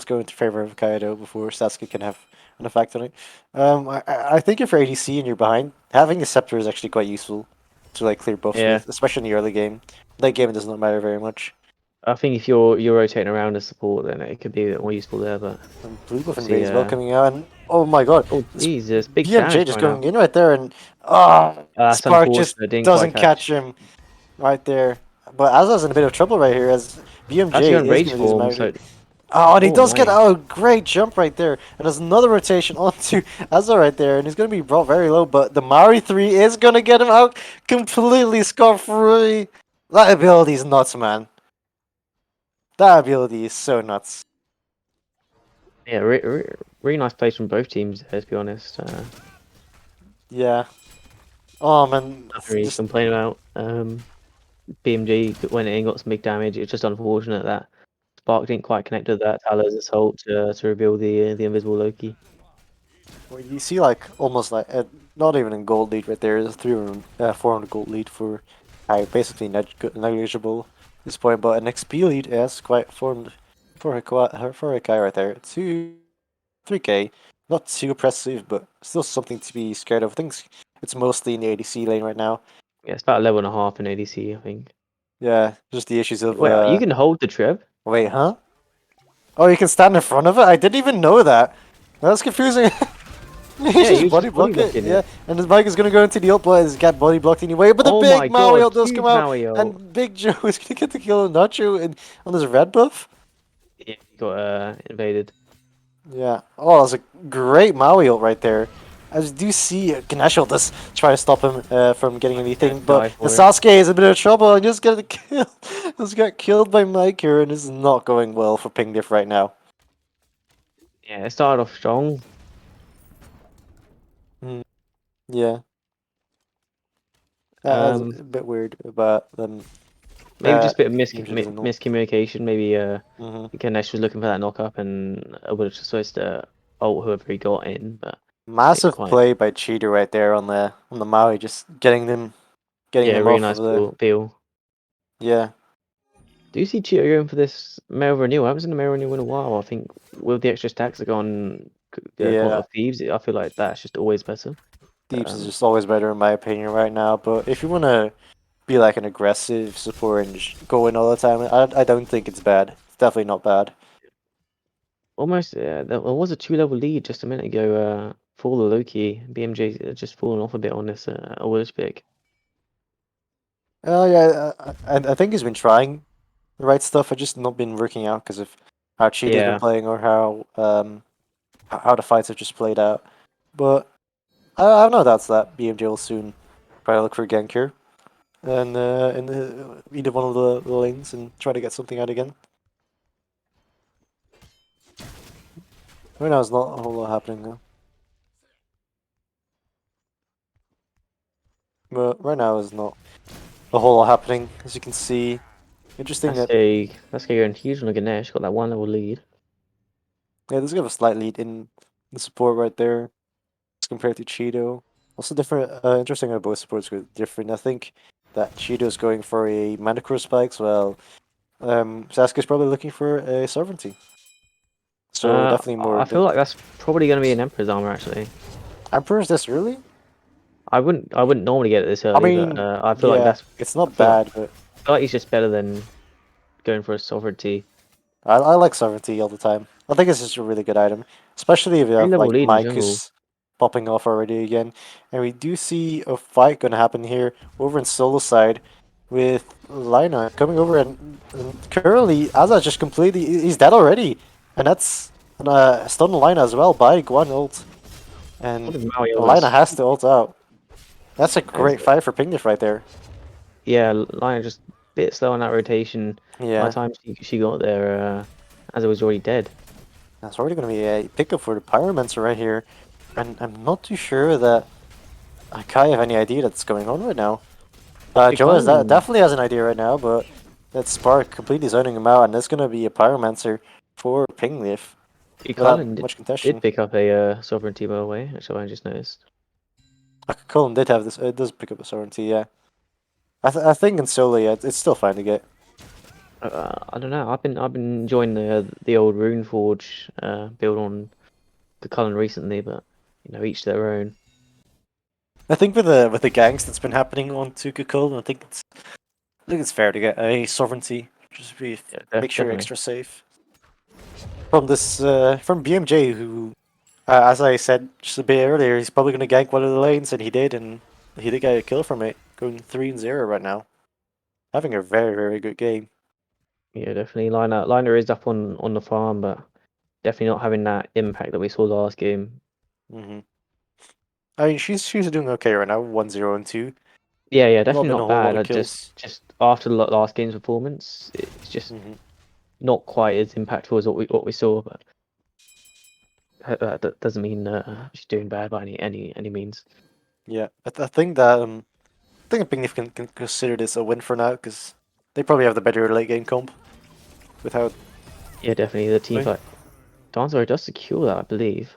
go into favor of Kaido before Sasuke can have an effect on it. I think if you're ADC and you're behind, having a scepter is actually quite useful to like clear buffs
yeah.
with, especially in the early game. Late game it does not matter very much.
I think if you're rotating around the support, then it could be a bit more useful there. But
And blue buff and
obviously,
Ray as well coming out, and oh my god,
oh
this
Jesus, big
BMJ
damage
just
right now.
going in right there, and
That's
Spark just
unfortunate. Didn't quite
doesn't
catch.
catch him right there. But Aza's in a bit of trouble right here as
Actually,
BMJ
on
is
rage
going to lose
form.
Mary.
So
Oh, and he
oh
does get
my.
a great jump right there. And there's another rotation onto Azza right there. And he's going to be brought very low. But the Mari 3 is going to get him out completely scot-free. That ability is nuts, man. That ability is so nuts.
Yeah, really nice plays from both teams. There, to be honest,
Yeah. Oh, man.
nothing really to
Just,
complain about. BMG went in and got some big damage. It's just unfortunate that Spark didn't quite connect with that Talos assault to reveal the invisible Loki.
well, you see, like, almost like, not even a gold lead right there. There's 300, 400 gold lead for basically negligible at this point. But an XP lead is quite formed for Hakai right there. 3k. Not too oppressive, but still something to be scared of. I think it's mostly in the ADC lane right now.
Yeah, it's about a level and a half in ADC, I think.
Yeah, just the issues of
Wait, you can hold the trip?
wait, huh? Oh, you can stand in front of it? I didn't even know that. That's confusing. He's
Yeah,
just
you
body
just body
block it,
blocking
yeah.
it.
And his bike is gonna go into the ult, but it's got body blocked anyway. But the
Oh
big
my
Maui
god,
ult does
huge
come out,
Mario.
and Big Joe is gonna get the kill on Nacho and on this red buff.
Yeah, he got invaded.
Yeah. Oh, that's a great Maui ult right there. As you do see, Ganesh will just try to stop him from getting anything, but
Die
the
for it.
Sasuke is a bit of trouble and just get killed. Just got killed by Mike here, and this is not going well for Ping Diff right now.
Yeah, it started off strong.
Mm, yeah, that was
Um,
a bit weird, but then
maybe just a bit of
usually doesn't know.
miscommunication. Maybe
Hmm.
Ganesh was looking for that knock up and I would have just supposed to ult whoever he got in, but didn't
Massive
quite.
play by Cheater right there on the Maui, just getting
Yeah,
them
really
off
nice
of the
peel.
yeah.
Do you see Cheetah going for this Male Renewal? I haven't seen a Male Renewal in a while. I think with the extra stacks that go on
Yeah,
Thieves, I feel like that's just always better.
Deeps is
Um,
just always better in my opinion right now. But if you wanna be like an aggressive support and just go in all the time, I don't think it's bad. It's definitely not bad.
almost, there was a 2 level lead just a minute ago for the Loki. BMJ just fallen off a bit on this awards pick.
Oh yeah, I think he's been trying the right stuff. It's just not been working out because of how Cheetah's been
Yeah,
playing or how the fights have just played out. But I have no doubts that BMJ will soon probably look for Genkur and in either one of the lanes and try to get something out again. Right now, there's not a whole lot happening though. But right now, is not a whole lot happening, as you can see. Interesting that
that's going huge on Ganesh. Got that 1 level lead.
yeah, this got a slight lead in the support right there as compared to Cheeto. Also different, interesting how both supports go different. I think that Cheeto's going for a Manticore spikes, while Sasuke's probably looking for a Sovereignty. So definitely more.
I feel like that's probably going to be an Emperor's armor actually.
Emperor's this early?
I wouldn't normally get it this
I
early, but
mean,
I feel like
yeah,
that's.
it's
I
not
feel like,
bad, but
I feel like he's just better than going for a sovereignty.
I like Sovereignty all the time. I think it's just a really good item, especially if you
Three
have
level
like
lead in jungle.
Maikus popping off already again. And we do see a fight going to happen here over in solo side with Lina coming over and currently Azza just completely he's dead already, and that's stun Lina as well by Guan ult,
What
and
if Mario
Lina
was?
has to ult out. That's a
As,
great fight for Pingdiff right there.
yeah, Lion just a bit slow on that rotation. By the
Yeah,
time she got there, as it was already dead.
that's already going to be a pickup for the Pyromancer right here, and I'm not too sure that Hakai have any idea that's going on right now. Joe has
Cullen,
definitely has an idea right now, but that Spark completely zoning him out, and that's going to be a Pyromancer for Pingleaf without
Cullen
much
did
contention.
pick up a sovereignty, by the way. Actually, I just noticed.
Cullen did have this. It does pick up a sovereignty, yeah. I think in solo, yeah, it's still fine to get.
I don't know. I've been enjoying the old Runeforge build on the Cullen recently, but each their own.
I think with the ganks that's been happening on Tuka Cullen, I think it's fair to get a sovereignty. Just be
Yeah,
make sure you're
definitely.
extra safe. From this from BMJ, who as I said just a bit earlier, he's probably going to gank one of the lanes, and he did get a kill from it, going 3-0 right now, having a very very good game.
Yeah, definitely. Liner is up on the farm, but definitely not having that impact that we saw last game.
Hmm I mean, she's doing okay right now, 1-0 and 2.
Yeah,
Not
definitely
been a
not
whole lot
bad.
of
I just
kills.
just after the last game's performance, it's just
Hmm
not quite as impactful as what we saw. But that doesn't mean she's doing bad by any means.
Yeah, I think that I think Pingleaf can consider this a win for now because they probably have the better late game comp with how.
Yeah, definitely the team fight. Danzo does secure that, I believe.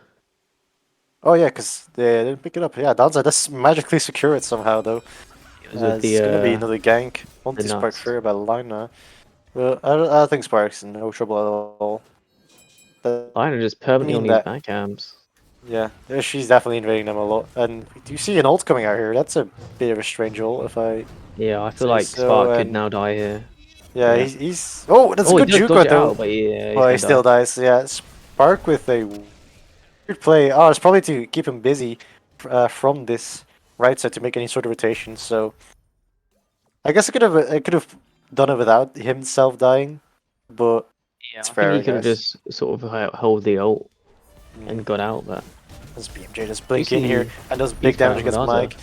Oh yeah, because they didn't pick it up. Yeah, Danza does magically secure it somehow though.
It was with
It's gonna be another gank
the
onto Spark
nuts.
Fury by Lina. But I don't think Spark's in no trouble at all. That
Liner just permanently on
mean
these
that
backcams.
yeah, she's definitely invading them a lot. And do you see an ult coming out here? That's a bit of a strange ult if I
Yeah, I feel
say
like
so.
Spark could
And
now die here.
yeah,
Yeah.
he's oh that's a
Oh, he
good
does
juke
dodge
out
it
though.
out, but yeah, he's
But he
gonna die.
still dies. Yeah, Spark with a weird play. Oh, it's probably to keep him busy from this right side to make any sort of rotation. So I guess I could have done it without himself dying, but
Yeah,
it's
I think
fair,
he
I
could have
guess.
just sort of held the ult
Mm.
and got out, but
This BMJ just
do you
blink in here
see
and does big
he's coming
damage
out from
against
Daza?
Mike.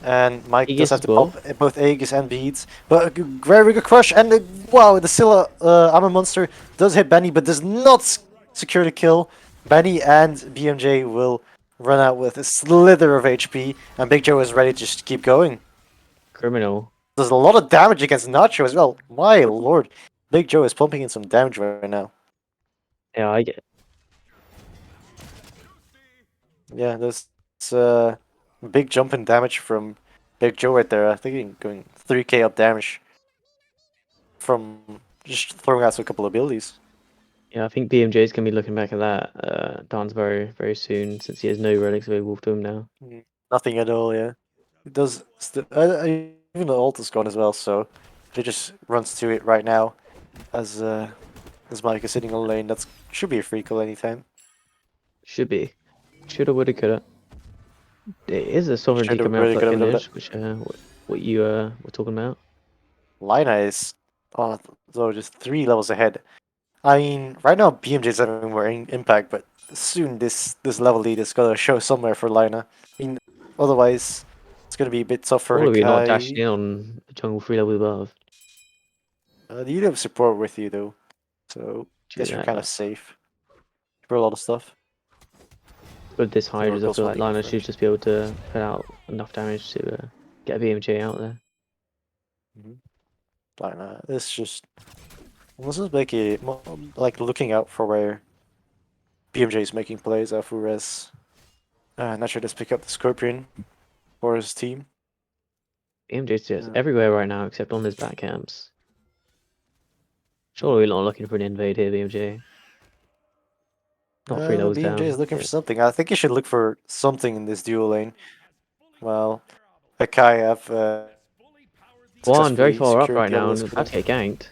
And Mike does
Aegis
have
as
to pop
well.
both Aegis and Beads. But very good crush, and wow, the Scylla Armor Monster does hit Benny, but does not secure the kill. Benny and BMJ will run out with a slither of HP, and Big Joe is ready to just keep going.
Criminal.
Does a lot of damage against Nacho as well. My lord, Big Joe is pumping in some damage right now.
Yeah, I get.
Yeah, there's big jump in damage from Big Joe right there. I think he's going 3k up damage from just throwing out a couple of abilities.
Yeah, I think BMJ is gonna be looking back at that dance very soon since he has no relics available to him now.
Nothing at all, yeah. It does. Even the ult is gone as well, so if he just runs to it right now, as Mike is sitting on lane, that should be a free kill anytime.
Should be. Shoulda, woulda, coulda. There is a sovereignty
Should have
coming out
really
for that
could have done that.
finish, which what you were talking about.
Lina is so just 3 levels ahead. I mean, right now BMJ's having more impact, but soon this level lead is gonna show somewhere for Lina. I mean, otherwise it's gonna be a bit tough for
Surely we're not dashing
Hakai.
in on the jungle 3 level above.
You do have support with you though, so
True
guess you're
that,
kind of
but
safe for a lot of stuff.
with this
The
Hydras, I
Oracle's
feel like
swapping in
Liner should
front.
just be able to put out enough damage to get a BMJ out there.
Lina, it's just this is like like looking out for where BMJ is making plays after Res. Not sure just pick up the Scorpion for his team.
BMJ's just
Uh,
everywhere right now except on his back camps. Surely we're not looking for an invade here, BMJ. Not 3 levels
BMJ is
down.
looking for
Yeah.
something. I think you should look for something in this dual lane. Well, Hakai have
Guan very
successfully
far up
secured
right
the
now and
obelisk for
about
them.
to get ganked.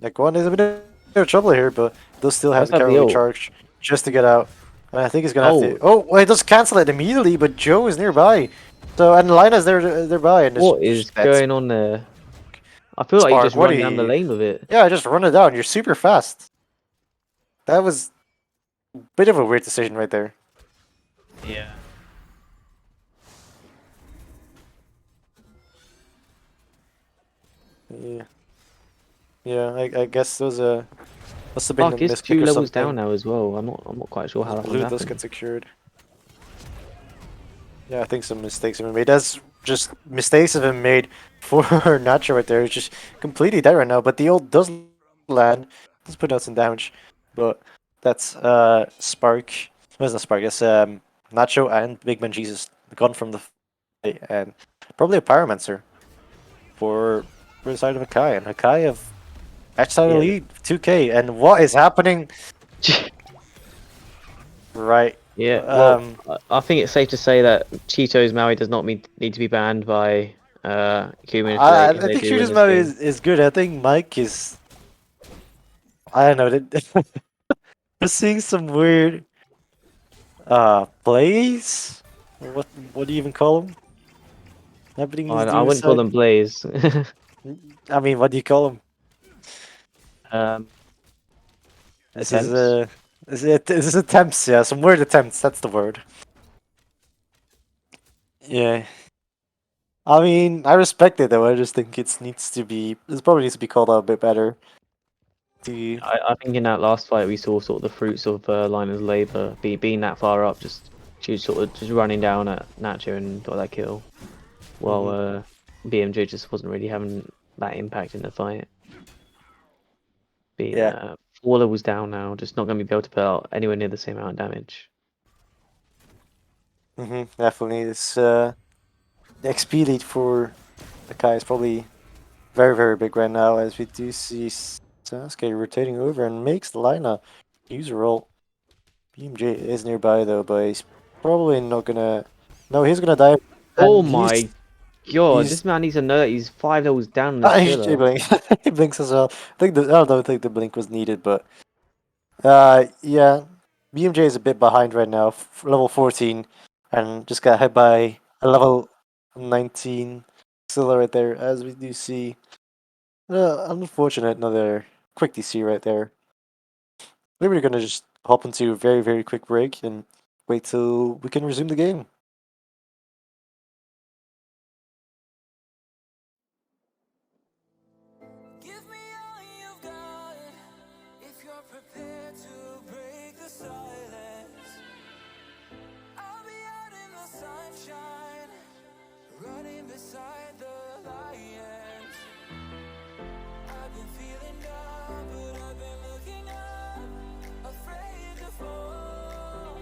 Like one is a bit of trouble here, but does still have
Does
the
have the
cowardly
ult.
charge just to get out. And I think he's gonna have to.
Oh,
Oh, well, he does cancel it immediately, but Joe is nearby. So and Lina's there nearby, and it's
what is
just bets.
going on there? I feel like you
Spark,
just
what
run
are
down the
you?
lane with it.
Yeah, just run it down. You're super fast. That was a bit of a weird decision right there.
Yeah.
Yeah. Yeah, I guess those must have been a
Spark is
mispick
2
or
levels down
something.
now as well. I'm not quite sure how that one's
Blue does
happened.
get secured. Yeah, I think some mistakes have been made. That's just mistakes have been made for Nacho right there. It's just completely dead right now. But the ult does land. Does put out some damage. But that's Spark. Where's not Spark? Yes, Nacho and Big Man Jesus gone from the fight, and probably a Pyromancer for the side of Hakai. And Hakai have edged out the
Yeah.
lead 2K. And what is happening right?
Yeah, well, I think it's safe to say that Cheetos Maui does not need to be banned by community
I
if they
think
do win
Shooter's
this
mode
game.
is good. I think Mike is. I don't know. We're seeing some weird plays. What do you even call them? Happening in this
I
duo's
wouldn't call
side.
them Blaze.
I mean, what do you call them?
um,
This is
attempts.
this is attempts. Yeah, some weird attempts. That's the word. Yeah. I mean, I respect it though. I just think it needs to be. It probably needs to be called out a bit better. To
I think in that last fight we saw sort of the fruits of Linus' labor, being that far up, just she was sort of just running down at Nacho and got that kill, while
Mhm.
BMJ just wasn't really having that impact in the fight. Being
Yeah.
4 levels down now, just not going to be able to put out anywhere near the same amount of damage.
Definitely. This the XP lead for the guy is probably very, very big right now, as we do see Sasuke rotating over and makes the lineup. User roll. BMJ is nearby though, but he's probably not gonna. No, he's gonna die,
Oh
and
my god,
he's
this man needs to know that he's 5 levels down on this
he's
Scylla.
blink. He blinks as well. I don't think the blink was needed, but yeah, BMJ is a bit behind right now, level 14, and just got hit by a level 19 Scylla right there, as we do see. Unfortunate, another quick DC right there. Maybe we're gonna just hop into a very, very quick break and wait till we can resume the game.
Give me all you've got if you're prepared to break the silence. I'll be out in the sunshine, running beside the lions. I've been feeling down, but I've been looking up, afraid to fall.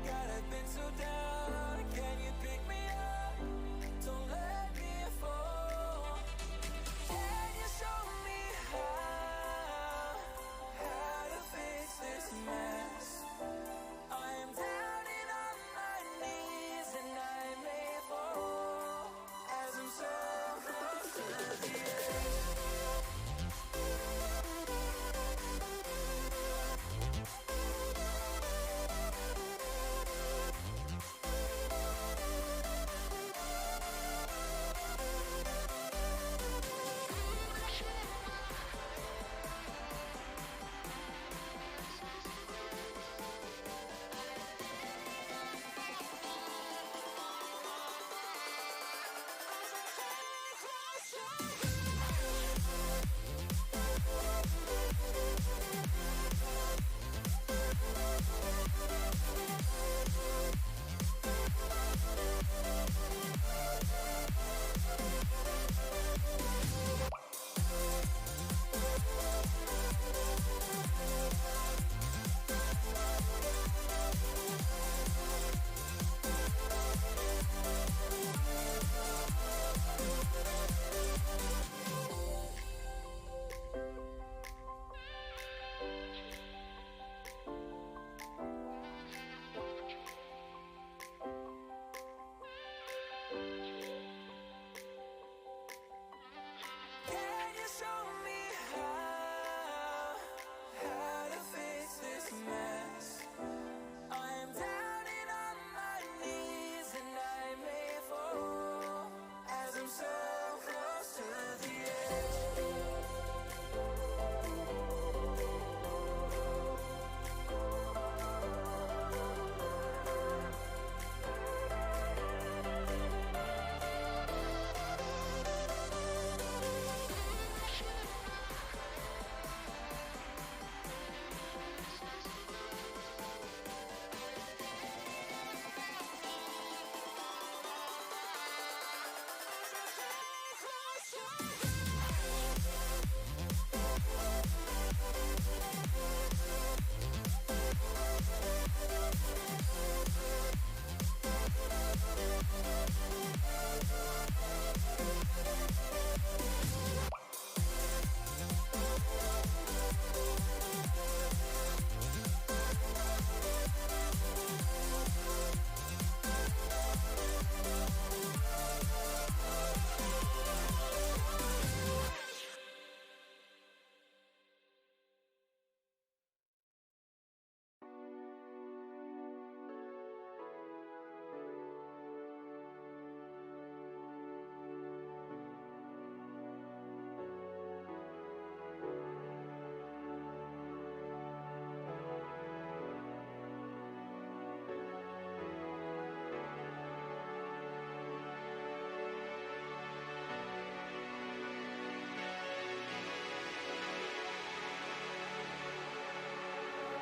God, I've been so down.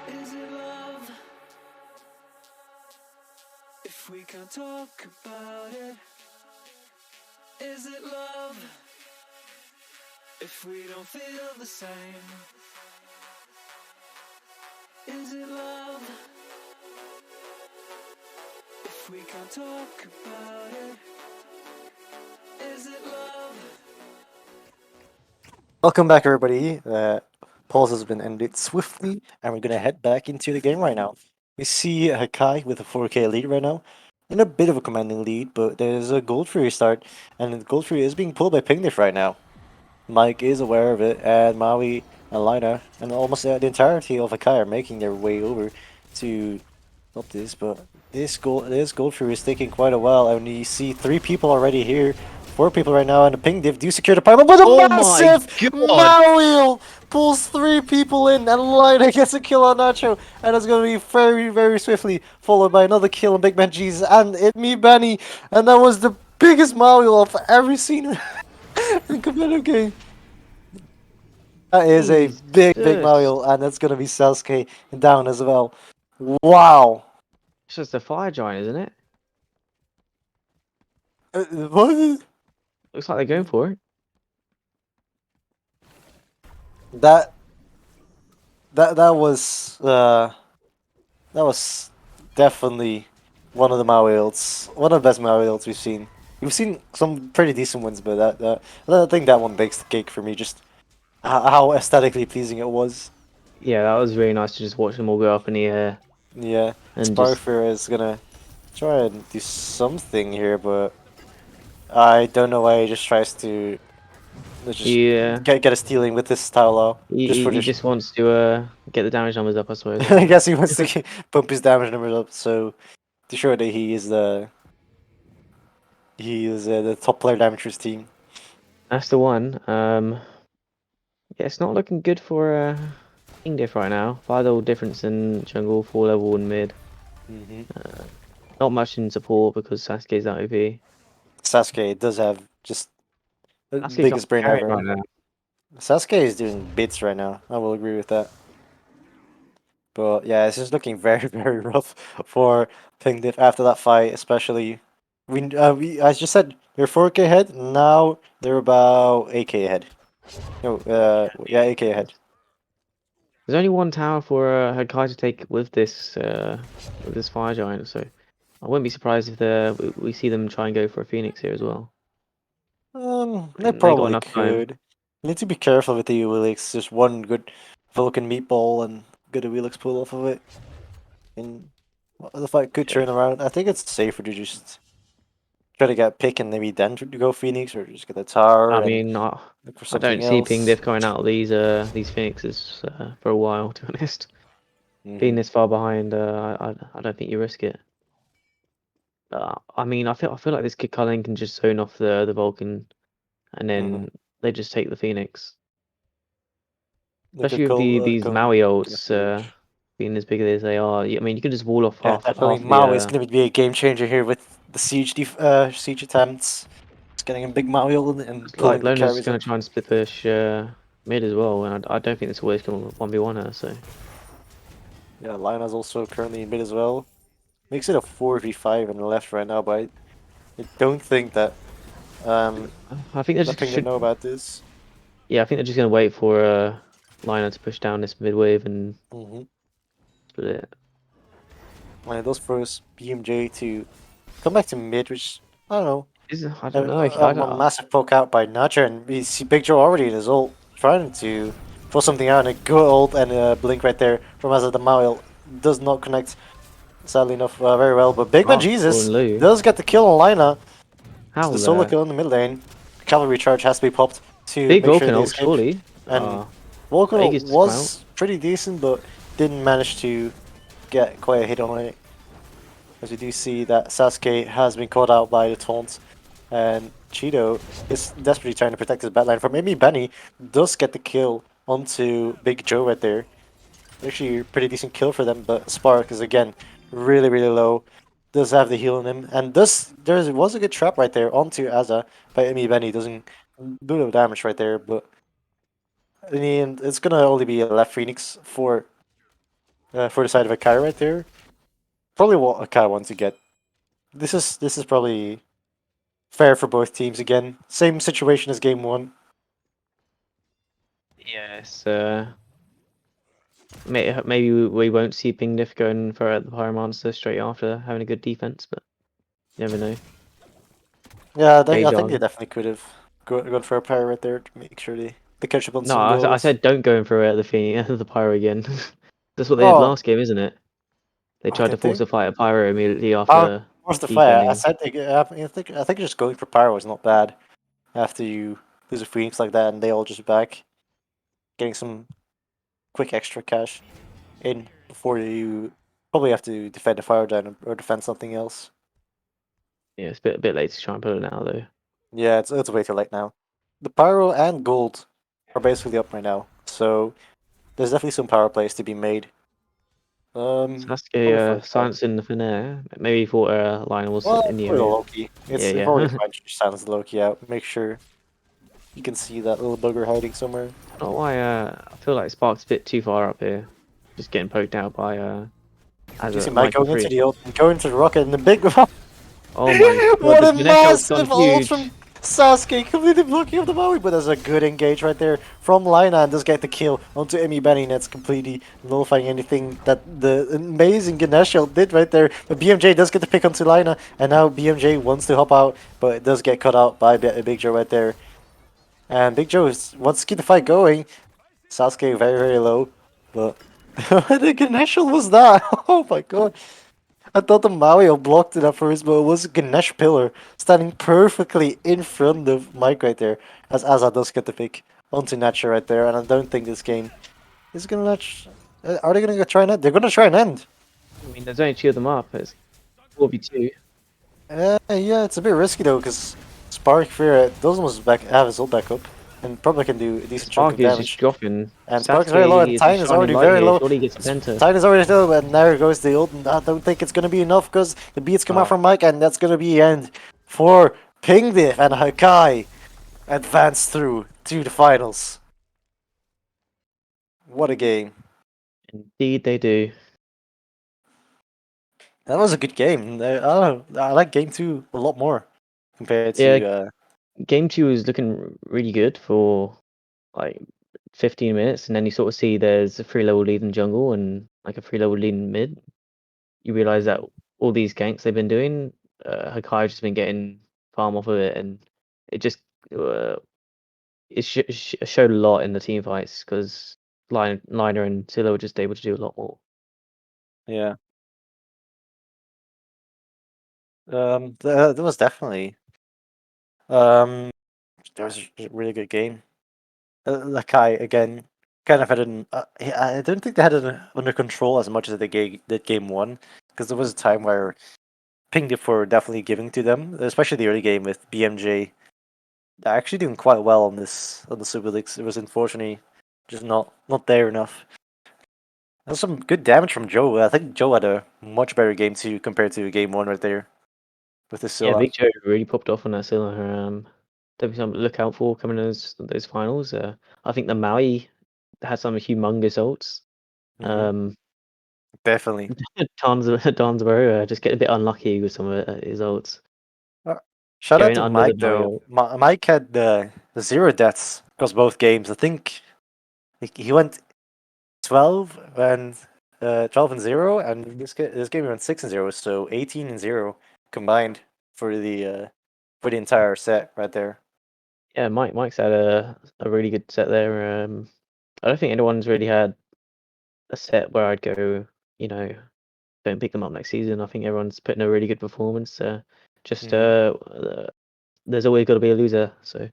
Is it love? If we can't talk about it, is it love? If we don't feel the same, is it love? If we can't talk about it, is it love?
Welcome back, everybody. Pause has been ended swiftly, and we're gonna head back into the game right now. We see Hakai with a 4K lead right now, in a bit of a commanding lead, but there's a Gold Fury start, and the Gold Fury is being pulled by Pingdiff right now. Mike is aware of it, and Maui and Lina, and almost the entirety of Hakai are making their way over to stop this, but this gold Fury is taking quite a while, and you see 3 people already here. 4 people right now, and the ping div do secure the pipe, but a
Oh my
massive
god!
Mario pulls 3 people in, and Lina gets a kill on Nacho, and it's going to be very, very swiftly followed by another kill on Big Man Jesus and it me Benny, and that was the biggest Mario I've ever seen in competitive game. That is a big, big
Jesus.
Mario, and that's going to be Sasuke down as well. Wow.
It's just a fire giant, isn't it?
What?
Looks like they're going for it.
That that was definitely one of the Mario ults, one of the best Mario ults we've seen. We've seen some pretty decent ones, but I think that one bakes the cake for me. Just how aesthetically pleasing it was.
Yeah, that was really nice to just watch them all go up in the air
Yeah,
and just
Sparfer is gonna try and do something here, but I don't know why he just tries to just
yeah.
get a stealing with this style out. Just for
He
this.
just wants to get the damage numbers up, I suppose. I
I
think
guess he wants to bump his damage numbers up, so to show that he is the top player damage for his team.
that's the one. Yeah, it's not looking good for King Diff right now. 5 level difference in jungle, 4 level in mid.
Hmm
Not much in support because Sasuke's that OP.
Sasuke does have just the
Sasuke can't
biggest brain
carry it
ever.
right now.
Sasuke is doing bits right now. I will agree with that. But yeah, it's just looking very, very rough for Pingdiff after that fight, especially. We I just said they're 4K ahead. Now they're about 8K ahead. No, yeah, 8K ahead.
There's only one tower for Hakai to take with this fire giant, so I wouldn't be surprised if we see them try and go for a Phoenix here as well.
They
And they got
probably
enough time.
could. You need to be careful with the Uwilix. Just one good Vulcan meatball and good Uwilix pull off of it, and the fight could
Yeah.
turn around. I think it's safer to just try to get pick and maybe then to go Phoenix, or just get the tower
I
and
mean,
look for
I
something
don't see Ping
else.
Diff coming out of these Phoenixes for a while, to be honest. Being
Hmm
this far behind, I don't think you risk it. I mean, I feel like this kid Cullen can just zone off the Vulcan, and
hmm
then they just take the Phoenix.
The good
Especially with these
Cullen
Maui ults
definitely.
being as big as they are. I mean, you can just wall off
Yeah,
half
definitely.
half the.
Mao is going to be a game changer here with the siege attempts. Just getting a big Mao and
Like
pulling the
Lona's
carries
going
up.
to try and split push mid as well, and I don't think this always going to 1v1 her. So
Yeah, Lina's also currently in mid as well. Makes it a 4v5 on the left right now, but I don't think that
I think they
that
just
Ping didn't
should.
know about this.
Yeah, I think they're just going to wait for Lina to push down this mid wave and
Mm-hmm.
split it.
And those first BMJ to come back to mid, which I don't know.
I don't know.
A massive poke out by Nacho, and we see Big Joe already in his ult, trying to throw something out, and a good ult and a blink right there from Azad the Maul does not connect, sadly enough, very well. But Big Man
Oh, or
Jesus
Lu.
does get the kill on Lina. It's
How
the solo
the
kill in the mid lane. Cavalry charge has to be popped to
big
make sure
Vulcan
they
ult
escape.
surely?
And
For
Vulcan ult
Aegis to come out.
was pretty decent, but didn't manage to get quite a hit on it. As we do see that Sasuke has been caught out by the taunt, and Cheeto is desperately trying to protect his backline from Amy Benny. Does get the kill onto Big Joe right there. Actually, a pretty decent kill for them, but Spark is again really, really low. Does have the heal on him, and there was a good trap right there onto Aza by Amy Benny. Doesn't do no damage right there, but in the end, it's gonna only be a left Phoenix for for the side of Hakai right there. Probably what Hakai wants to get. This is probably fair for both teams again. Same situation as game one.
Yes. Maybe we won't see Diff going for the Pyromancer straight after having a good defense, but you never know.
Yeah, I
Gauge
think they
on.
definitely could have gone for a pyro right there to make sure they catch up on
No,
some
I
goals.
said don't go in for the the Pyro again. That's what they did
Oh,
last game, isn't it? They tried to
did
force
they?
a fight at Pyro immediately
Oh,
after
what's the fight? I
defending.
said I think just going for pyro is not bad after you lose a Phoenix like that and they all just back, getting some quick extra cash in before you probably have to defend a fire down or defend something else.
Yeah, it's a bit late to try and put it now though.
Yeah, it's way too late now. The pyro and gold are basically up right now, so there's definitely some power plays to be made.
Sasuke
Probably for Kai.
silencing the Finnair. Maybe he thought Lion was
Well,
in the
probably the
area.
Loki.
Yeah,
It's probably
yeah.
fine to silence Loki out. Make sure you can see that little bugger hiding somewhere.
Not why I feel like Spark's a bit too far up here. Just getting poked out by as
Do you see
a
Mike
Mike and
going into
Free.
the ult and going to the rocket and the big
Oh my god,
what
the
a
Finnair shot's gone
massive ult
huge.
from Sasuke, completely blocking up the Maui, but there's a good engage right there from Lina and does get the kill onto Emi Benny, and that's completely nullifying anything that the amazing Ganesh ult did right there. But BMJ does get the pick onto Lina, and now BMJ wants to hop out, but it does get cut out by Big Joe right there. And Big Joe wants to keep the fight going. Sasuke very, very low, but the Ganesh ult was that? Oh my god. I thought the Mario blocked it at first, but it was a Ganesh pillar standing perfectly in front of Mike right there. As Asa does get the pick onto Nacho right there, and I don't think this game is gonna let. Are they gonna try and end? They're gonna try and end.
I mean, there's only two of them up. It's 4v2.
Yeah, it's a bit risky though, because Spark Fear doesn't almost have his ult back up, and probably can do a decent chunk
Spark
of
is just
damage.
dropping.
And Spark is very low, and
Sasuke is the
Titan is
shining
already
light
very
here.
low.
Surely he gets a penta.
Titan is already low, and there goes the ult, and I don't think it's gonna be enough because the beats come out
Oh,
from Mike, and that's gonna be the end for Pingdiff and Hakai advance through to the finals. What a game!
indeed they do.
That was a good game. I like game two a lot more compared
Yeah,
to.
game two is looking really good for like 15 minutes, and then you sort of see there's a 3 level lead in jungle and like a 3 level lead in mid. You realize that
Mhm.
all these ganks they've been doing, Hakai's just been getting farm off of it, and it just uh, showed a lot in the team fights because Liner and Scylla were just able to do a lot more.
Yeah. That was definitely that was a really good game. Lakai again kind of had I don't think they had it under control as much as they did game one, because there was a time where Ping Dip were definitely giving to them, especially the early game with BMJ. They're actually doing quite well on the Super Leagues. It was unfortunately just not there enough. There's some good damage from Joe. I think Joe had a much better game two compared to game one right there with the
Yeah,
Scylla.
Big Joe really popped off on that Scylla. Definitely something to look out for coming in those finals. I think the Maui had some humongous ults.
Hmm.
Um,
Definitely.
Danzaburo just get a bit unlucky with some of his ults.
Uh, Shout out
Going
to
under the
Mike
Maui
though.
ult.
Mike had the zero deaths across both games. I think he went 12 and 12 and 0, and this game went 6 and 0, so 18 and 0 combined for the entire set right there.
Yeah, Mike's had a really good set there. I don't think anyone's really had a set where I'd go, you know, don't pick them up next season. I think everyone's putting a really good performance. Just
Hmm.
there's always got to be a loser. So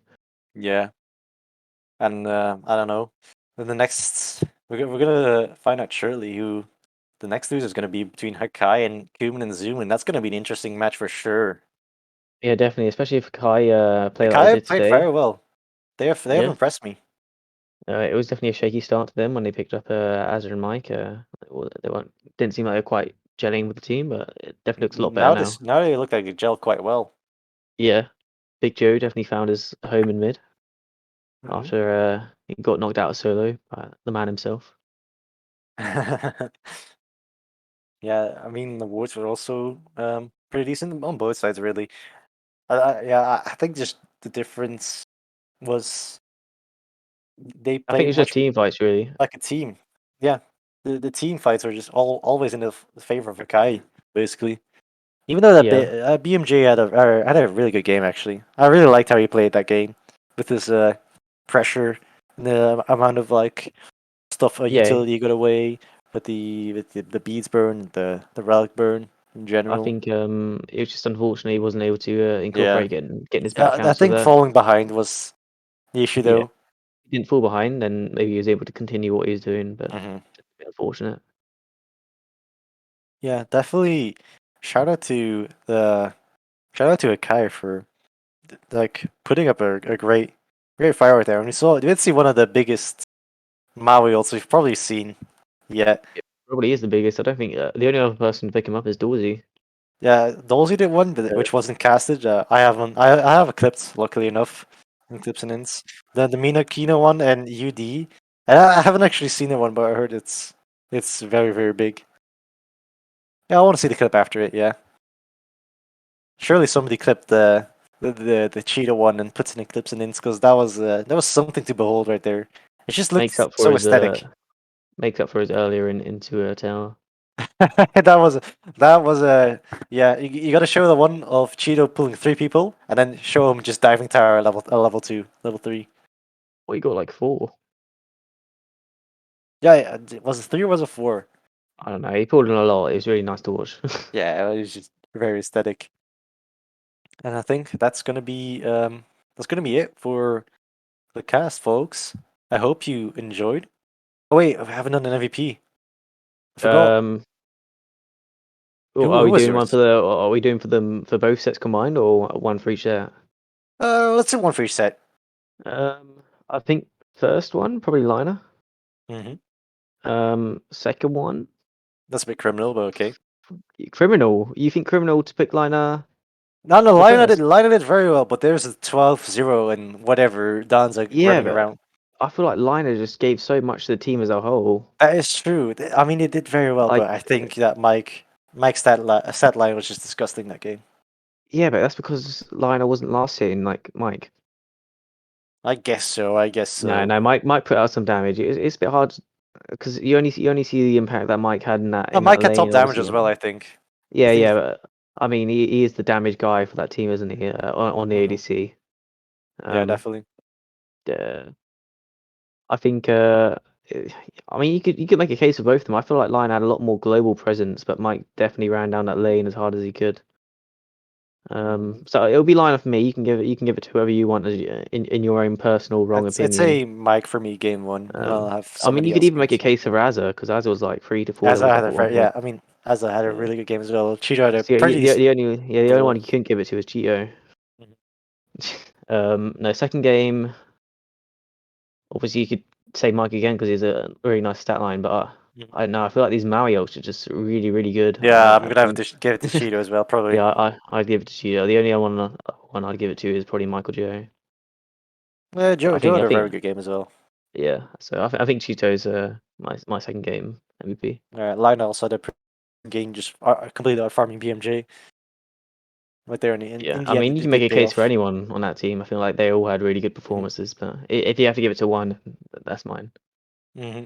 Yeah, and I don't know. Then the next we're gonna find out shortly who the next loser is gonna be between Hakai and Kuman and Zoom, and that's gonna be an interesting match for sure.
yeah, definitely, especially if Kai play like they
Hakai
did
played
today.
very well. They have
Yeah,
impressed me.
it was definitely a shaky start to them when they picked up Azure and Mike. They weren't didn't seem like they're quite gelling with the team, but it definitely looks a lot better now.
Now they look like they gel quite well.
Yeah, Big Joe definitely found his home in mid
Hmm.
after he got knocked out of solo by the man himself.
Yeah, I mean the awards were also pretty decent on both sides, really. I think just the difference was they
I think
played
it's just
much
team fights, really.
like a team. Yeah, the team fights are just always in the favor of Hakai, basically. Even though that
Yeah,
BMJ had a really good game actually. I really liked how he played that game with his pressure, and the amount of like stuff
yeah.
utility got away with the beads burn, the relic burn in
I
general.
think it was just unfortunate he wasn't able to
Yeah,
incorporate getting his back
yeah. I
cancel
think
there.
falling behind was the issue
Yeah,
though.
he didn't fall behind, then maybe he was able to continue what he was doing, but
Hmm.
just a bit unfortunate.
Yeah, definitely. Shout out to the shout out to Akai for like putting up a great firework there. And we did see one of the biggest Maui ults we've probably seen yet.
It probably is the biggest. I don't think the only other person to pick him up is Dorsey.
Yeah, Dolzy did one, but
Uh,
which wasn't casted. I haven't. I have it clipped, luckily enough, in clips and ins. The Mina Kino one and UD. I haven't actually seen the one, but I heard it's very big. Yeah, I want to see the clip after it. Yeah, surely somebody clipped the cheetah one and puts it in clips and ins because that was something to behold right there. It just
makes
looked
up for
so
his
aesthetic.
earlier into a tower.
that was that was a yeah. You got to show the one of Cheeto pulling three people, and then show him just diving tower at level two, level three.
Well, he got like 4.
Yeah, yeah, was it three or was it four?
I don't know. He pulled in a lot. It was really nice to watch.
Yeah, it was just very aesthetic. And I think that's gonna be it for the cast, folks. I hope you enjoyed. Oh wait, I haven't done an MVP. I forgot.
um, are
Who
we
was
doing one
yours?
for the? Are we doing for them for both sets combined, or one for each set?
Let's do one for each set.
I think first one probably Liner.
Hmm.
Second one
That's a bit criminal, but okay.
Criminal. You think Criminal to pick Liner
No, no,
for first?
Lionel did very well, but there's a 12-0 and whatever Don's like
Yeah,
running
but
around.
I feel like Liner just gave so much to the team as a whole.
That is true. I mean, it did very well,
Like,
but I think that Mike's stat line was just disgusting that game.
yeah, but that's because Liner wasn't last hitting like Mike.
I guess so. I guess
No,
so.
no, Mike put out some damage. It's a bit hard because you only see the impact that Mike had in
No,
that
Mike had top
lane,
damage
obviously.
as well. I think. I
Yeah,
think.
yeah. But, I mean, he is the damage guy for that team, isn't he? On the
Mhm.
ADC.
Yeah,
Um,
definitely.
uh, I think. Eh, I mean, you could make a case for both of them. I feel like Lion had a lot more global presence, but Mike definitely ran down that lane as hard as he could.
Mhm.
So it'll be Lion for me. You can give it to whoever you want in your own personal wrong
It's
opinion.
a Mike for me game one, and I'll have
I mean,
somebody
you could
else
even
give it
make a
to Mike.
case for Azza because Azza was like 3 to 4
As
levels
I had
up
a
at one
very yeah.
point.
I mean, as I had a
Yeah.
really good game as well. Cheeto had a
'Cause the,
pretty
the,
decent
the only yeah the only one
one.
you couldn't give it to was Cheeto.
Mhm.
No, second game. Obviously, you could say Mike again because he's a very nice stat line, but
Mhm.
I don't know. I feel like these Maui ults are just really, really good.
Yeah, I'm
I
gonna have
think,
to give it to Cheeto as well, probably.
yeah, I'd give it to Cheeto. The only one I'd give it to is probably Michael Joe.
Yeah,
But
Joe had a very good game as well.
yeah. So I think Cheeto's my second game MVP.
Lionel also had a pretty good game, just completely out farming BMJ right there
Yeah,
in
I
the end.
mean, you
It
can make
did
a
pay
case for
off.
anyone on that team. I feel like they all had really good
Hmm.
performances, but if you have to give it to one, that's mine.
Hmm.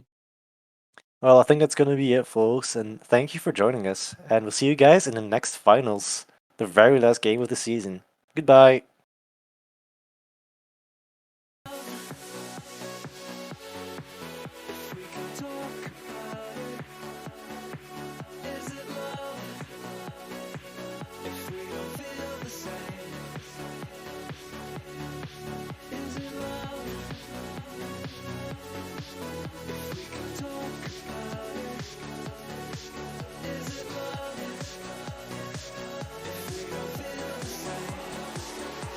Well, I think that's gonna be it, folks, and thank you for joining us. And we'll see you guys in the next finals, the very last game of the season. Goodbye.
We can talk about it. Is it love? If we don't feel the same, is it love? If we can talk about it, is it love? If we don't feel the same.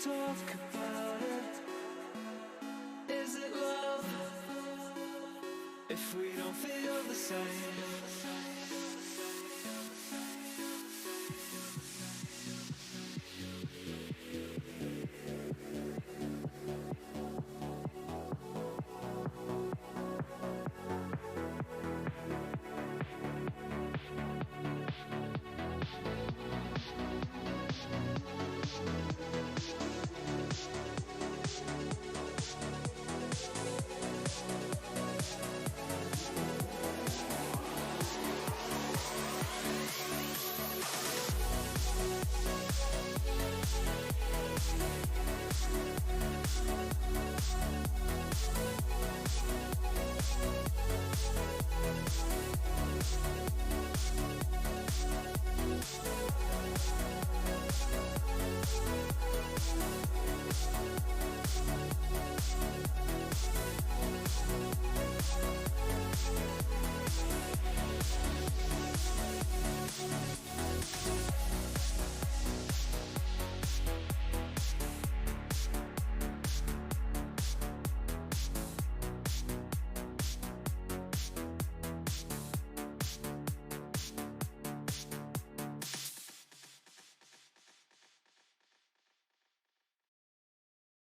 talk about it? Is it love if we don't feel the same?